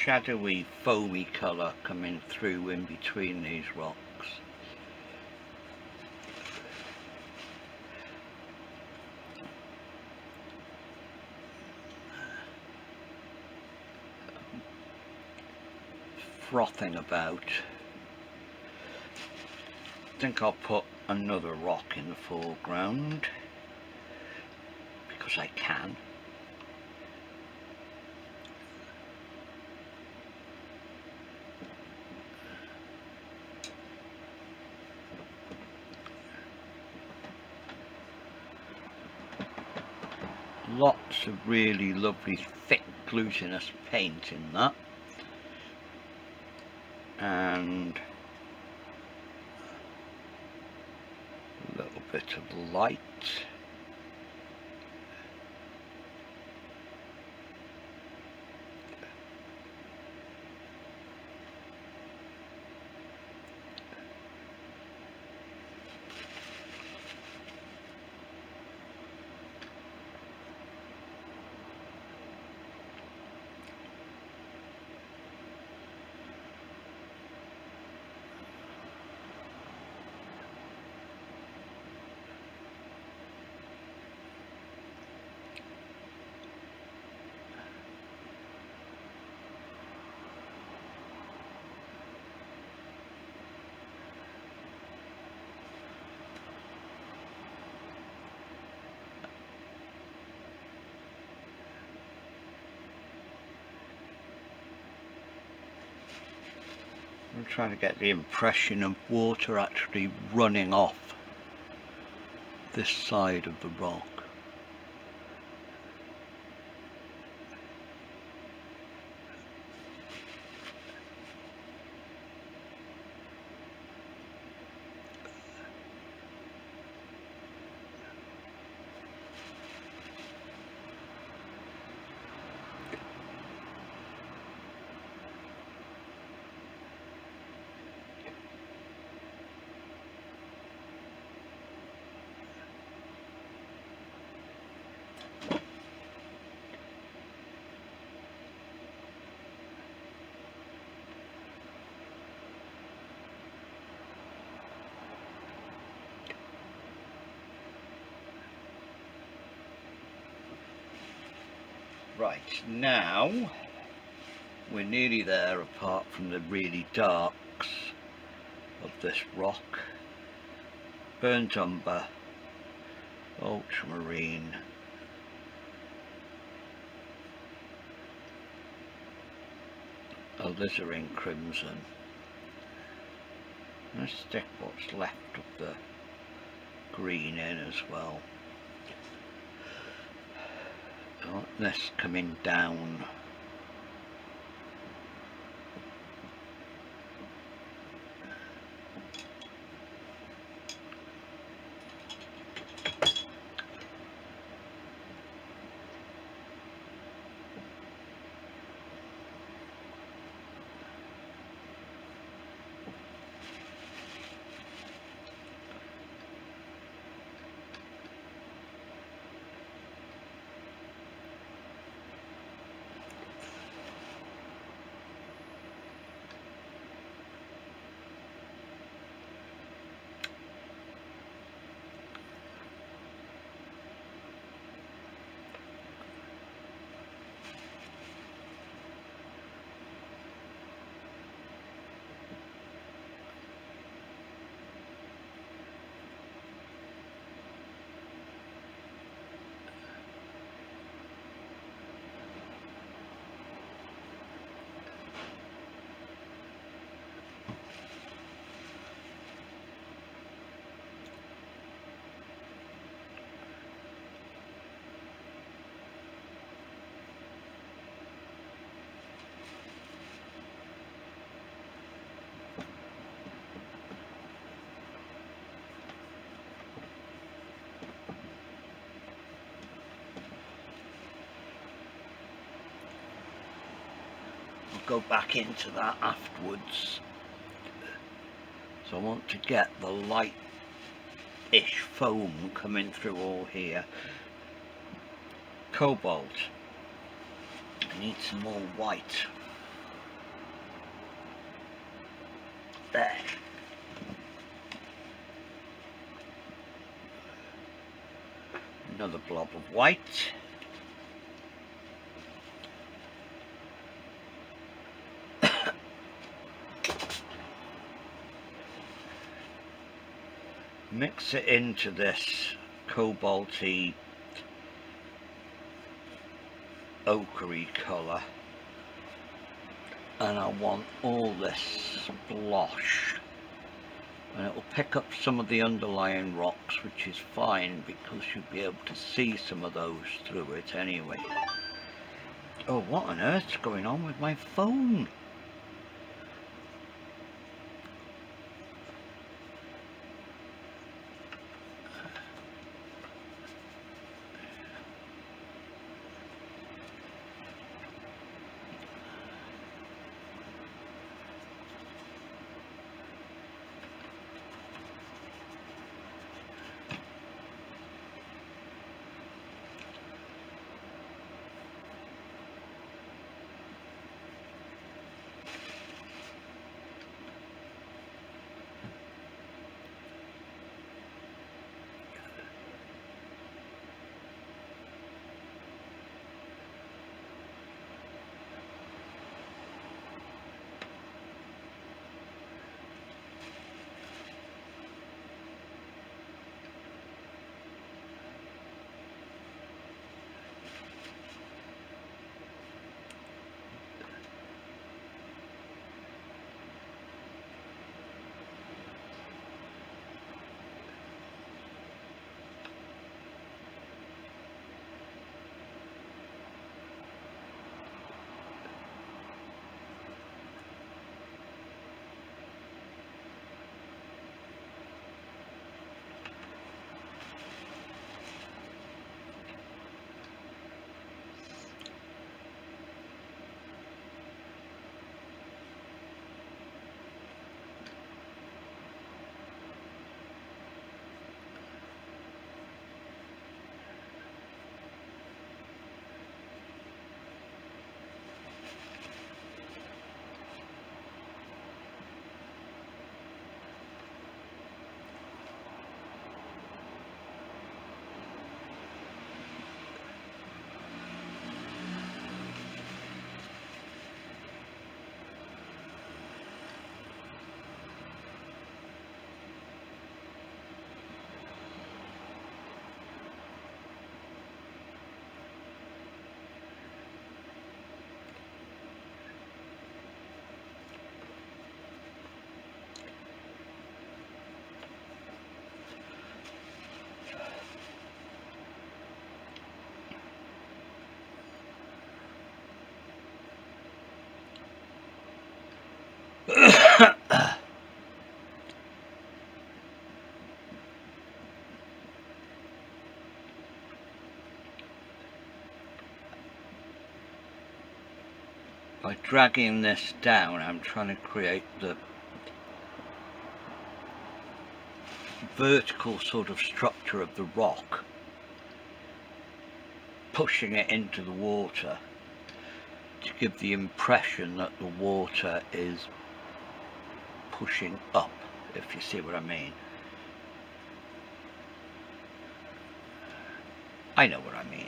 shadowy, foamy colour coming through in between these rocks. Frothing about. I think I'll put another rock in the foreground because I can. Lots of really lovely thick glutinous paint in that, and a little bit of light. I'm trying to get the impression of water actually running off this side of the rock. Right, now we're nearly there apart from the really darks of this rock. Burnt umber, ultramarine, alizarin crimson. Let's stick what's left of the green in as well. This coming down. Go back into that afterwards. So I want to get the light-ish foam coming through all here. Cobalt. I need some more white. There. Another blob of white. Mix it into this cobalty ochre colour, and I want all this splosh, and it will pick up some of the underlying rocks, which is fine because you'll be able to see some of those through it anyway. Oh, what on earth's going on with my phone? By dragging this down, I'm trying to create the vertical sort of structure of the rock, pushing it into the water to give the impression that the water is pushing up, if you see what I mean. I know what I mean.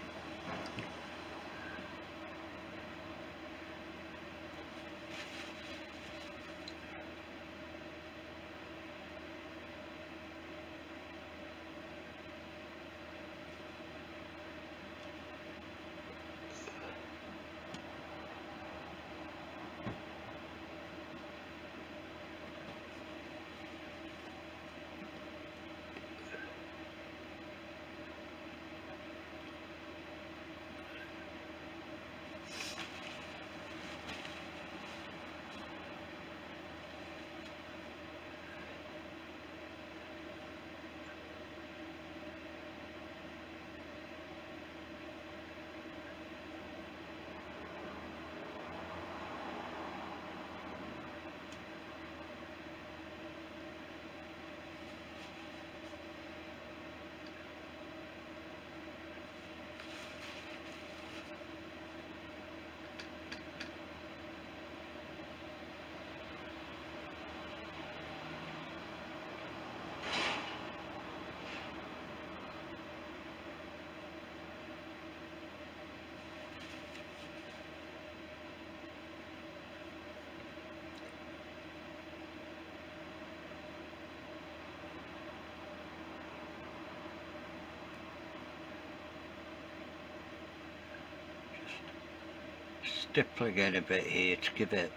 stippling in a bit here to give it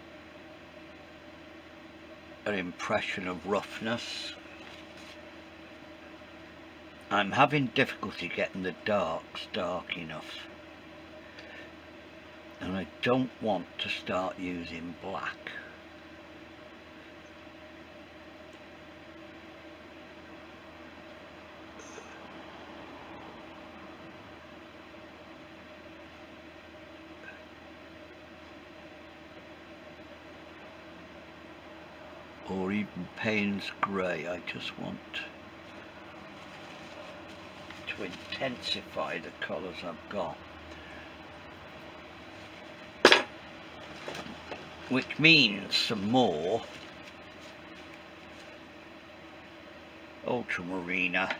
an impression of roughness. I'm having difficulty getting the darks dark enough, and I don't want to start using black. Or even Payne's grey. I just want to intensify the colours I've got, which means some more ultramarina.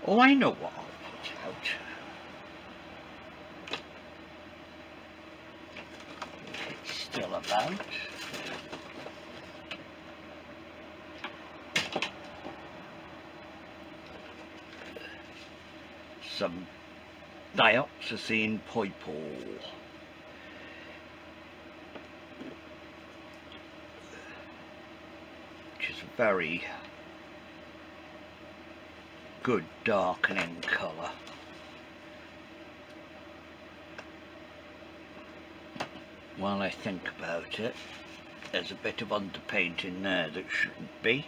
Oh, I know what I'll put out. If it's still about. Some dioxazine purple, which is a very good darkening colour. While I think about it, there's a bit of underpaint in there that shouldn't be.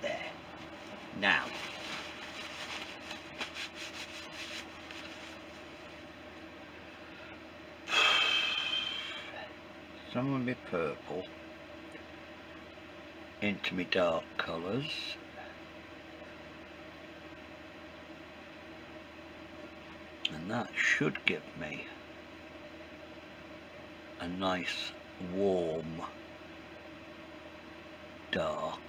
There. Now, some of my purple into my dark colours. And that should give me a nice warm dark.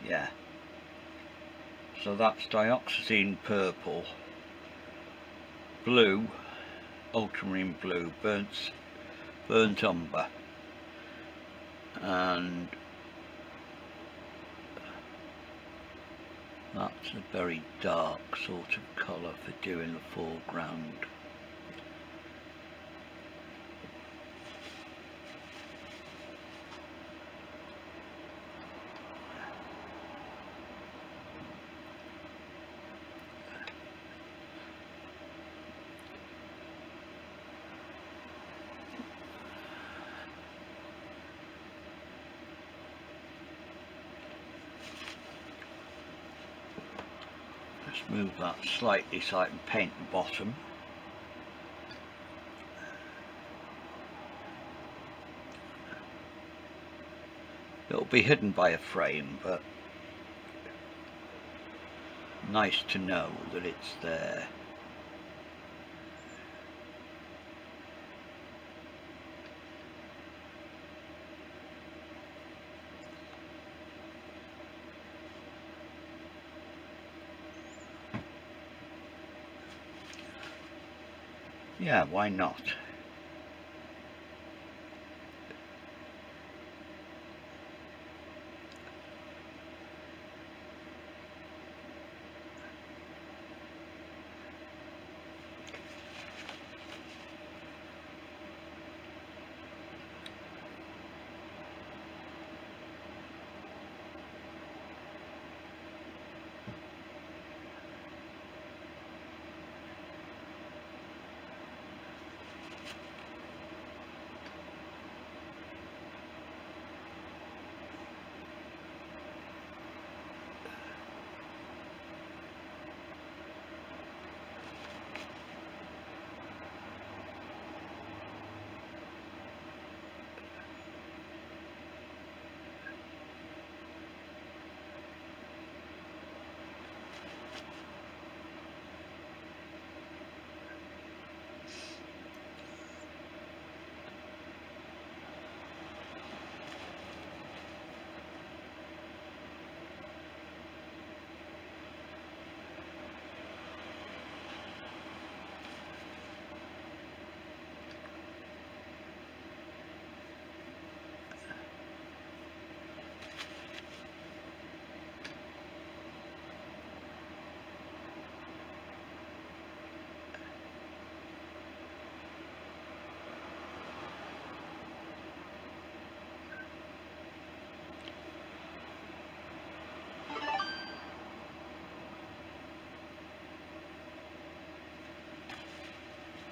Yeah, so that's dioxazine purple, blue, ultramarine blue, burnt umber, and that's a very dark sort of colour for doing the foreground. Just move that slightly so I can paint the bottom. It'll be hidden by a frame, but nice to know that it's there. Yeah, why not?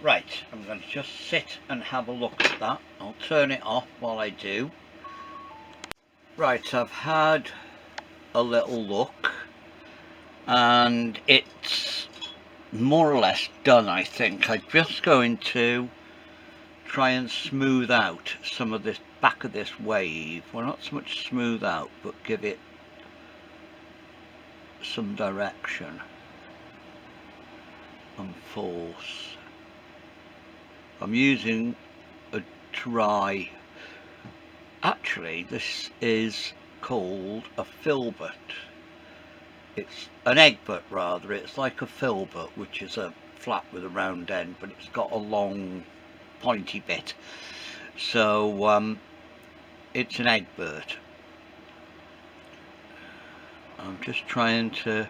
Right, I'm going to just sit and have a look at that. I'll turn it off while I do. Right, I've had a little look and it's more or less done, I think. I'm just going to try and smooth out some of this back of this wave. Well, not so much smooth out, but give it some direction and force. I'm using a dry, actually this is called a filbert. It's an egbert rather, it's like a filbert, which is a flat with a round end, but it's got a long pointy bit. So it's an egbert. I'm just trying to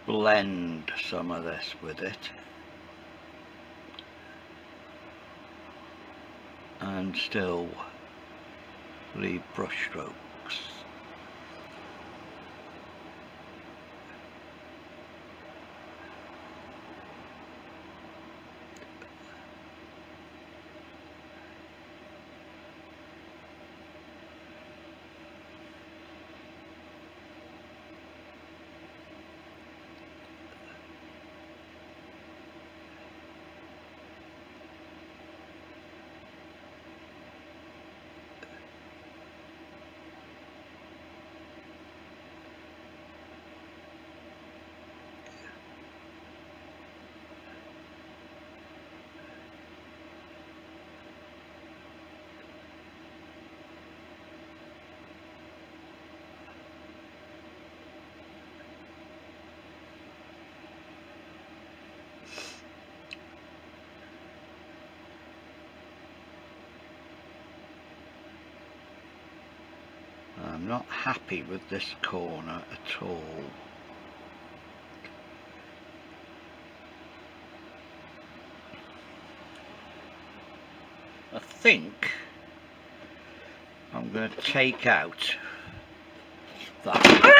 blend some of this with it and still leave brush strokes. I'm not happy with this corner at all. I think I'm going to take out that.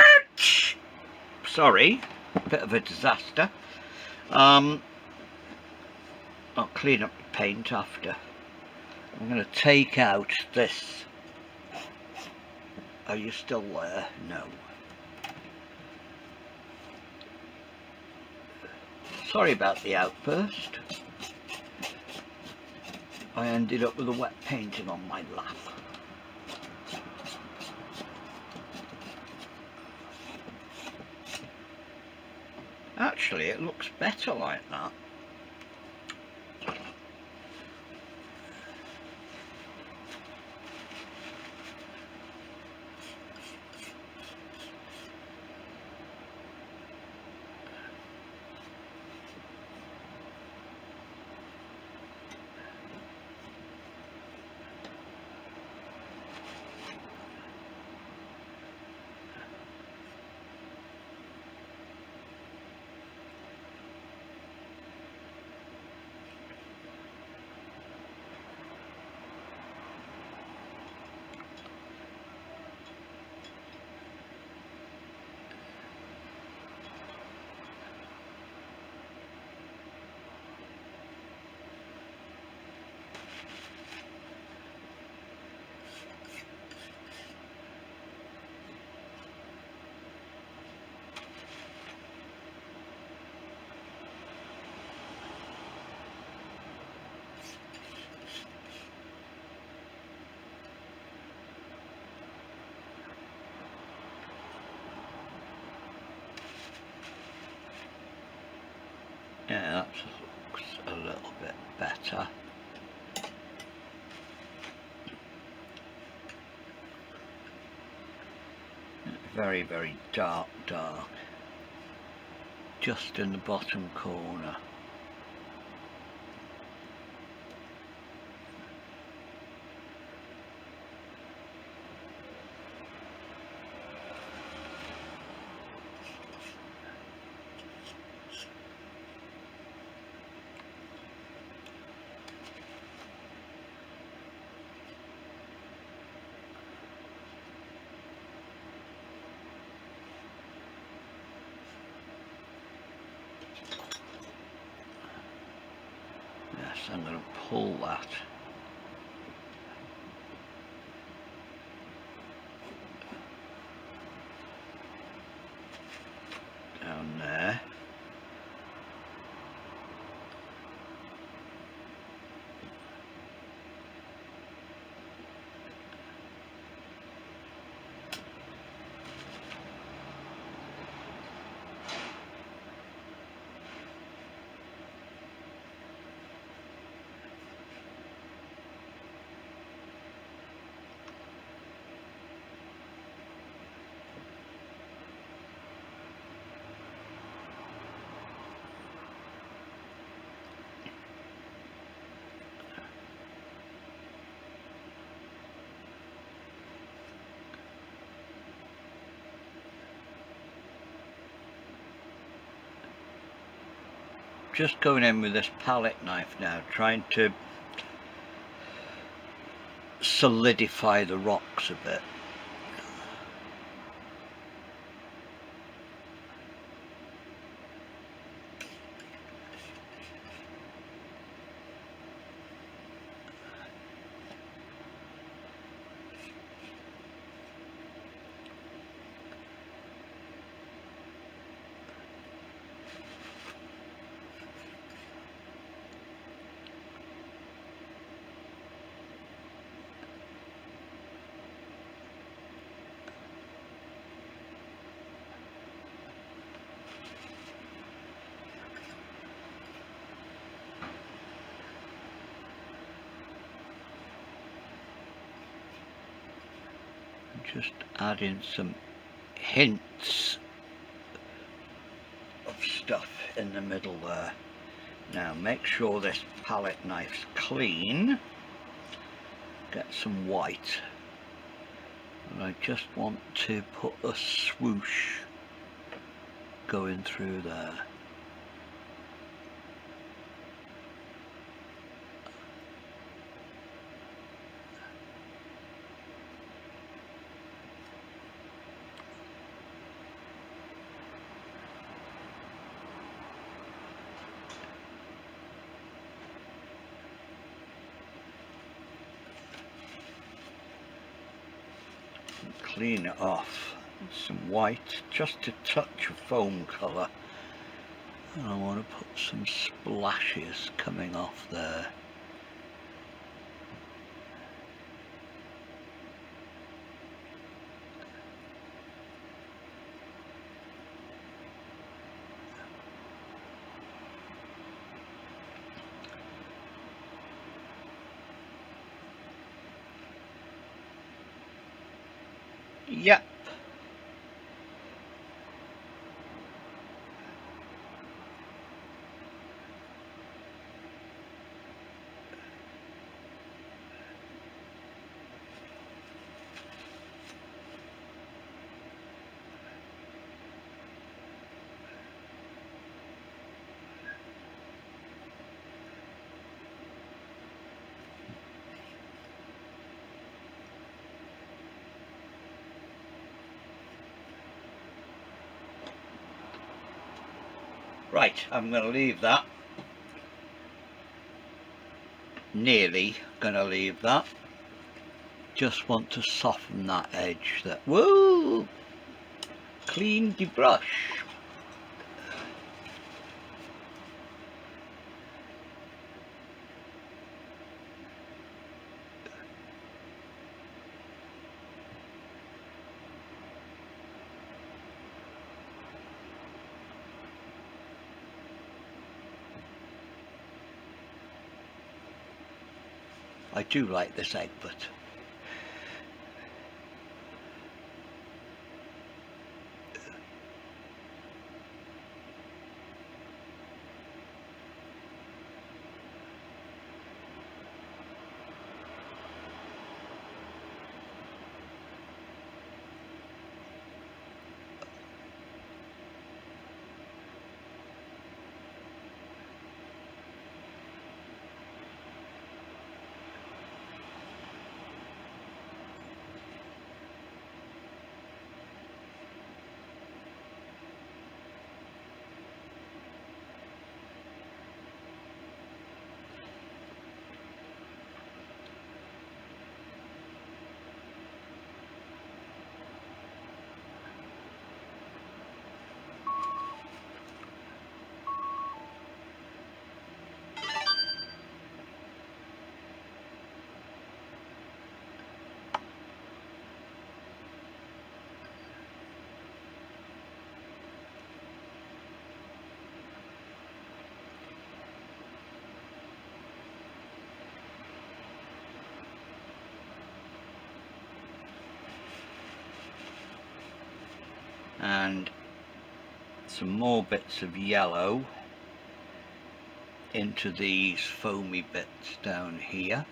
Sorry, bit of a disaster. I'll clean up the paint after. I'm going to take out this. Are you still there? No. Sorry about the outburst. I ended up with a wet painting on my lap. Actually, it looks better like that. Yeah, that looks a little bit better. Very, very dark, just in the bottom corner. I'm going to pull that down there. Just going in with this palette knife now, trying to solidify the rocks a bit. Just adding some hints of stuff in the middle there. Now make sure this palette knife's clean. Get some white. And I just want to put a swoosh going through there. Clean it off with some white, just a touch of foam colour, and I want to put some splashes coming off there. Yep. Right, I'm going to leave that. Nearly going to leave that. Just want to soften that edge. That whoa, clean the brush. I do like this egbert. and some more bits of yellow into these foamy bits down here.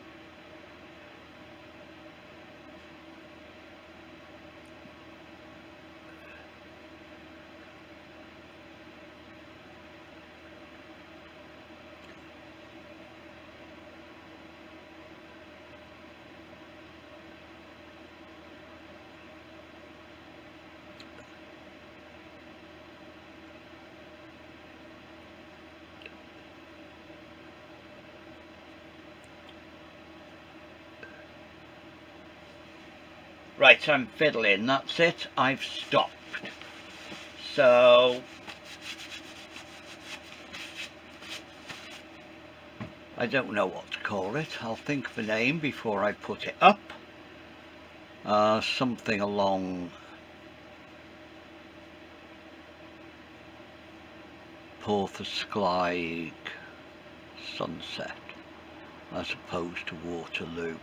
Right, I'm fiddling, that's it, I've stopped. So, I don't know what to call it, I'll think of a name before I put it up. Something along Porthesclaig sunset as opposed to Waterloo.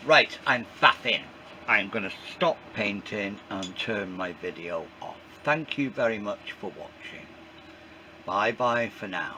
Right, I'm faffing. I'm going to stop painting and turn my video off. Thank you very much for watching. Bye bye for now.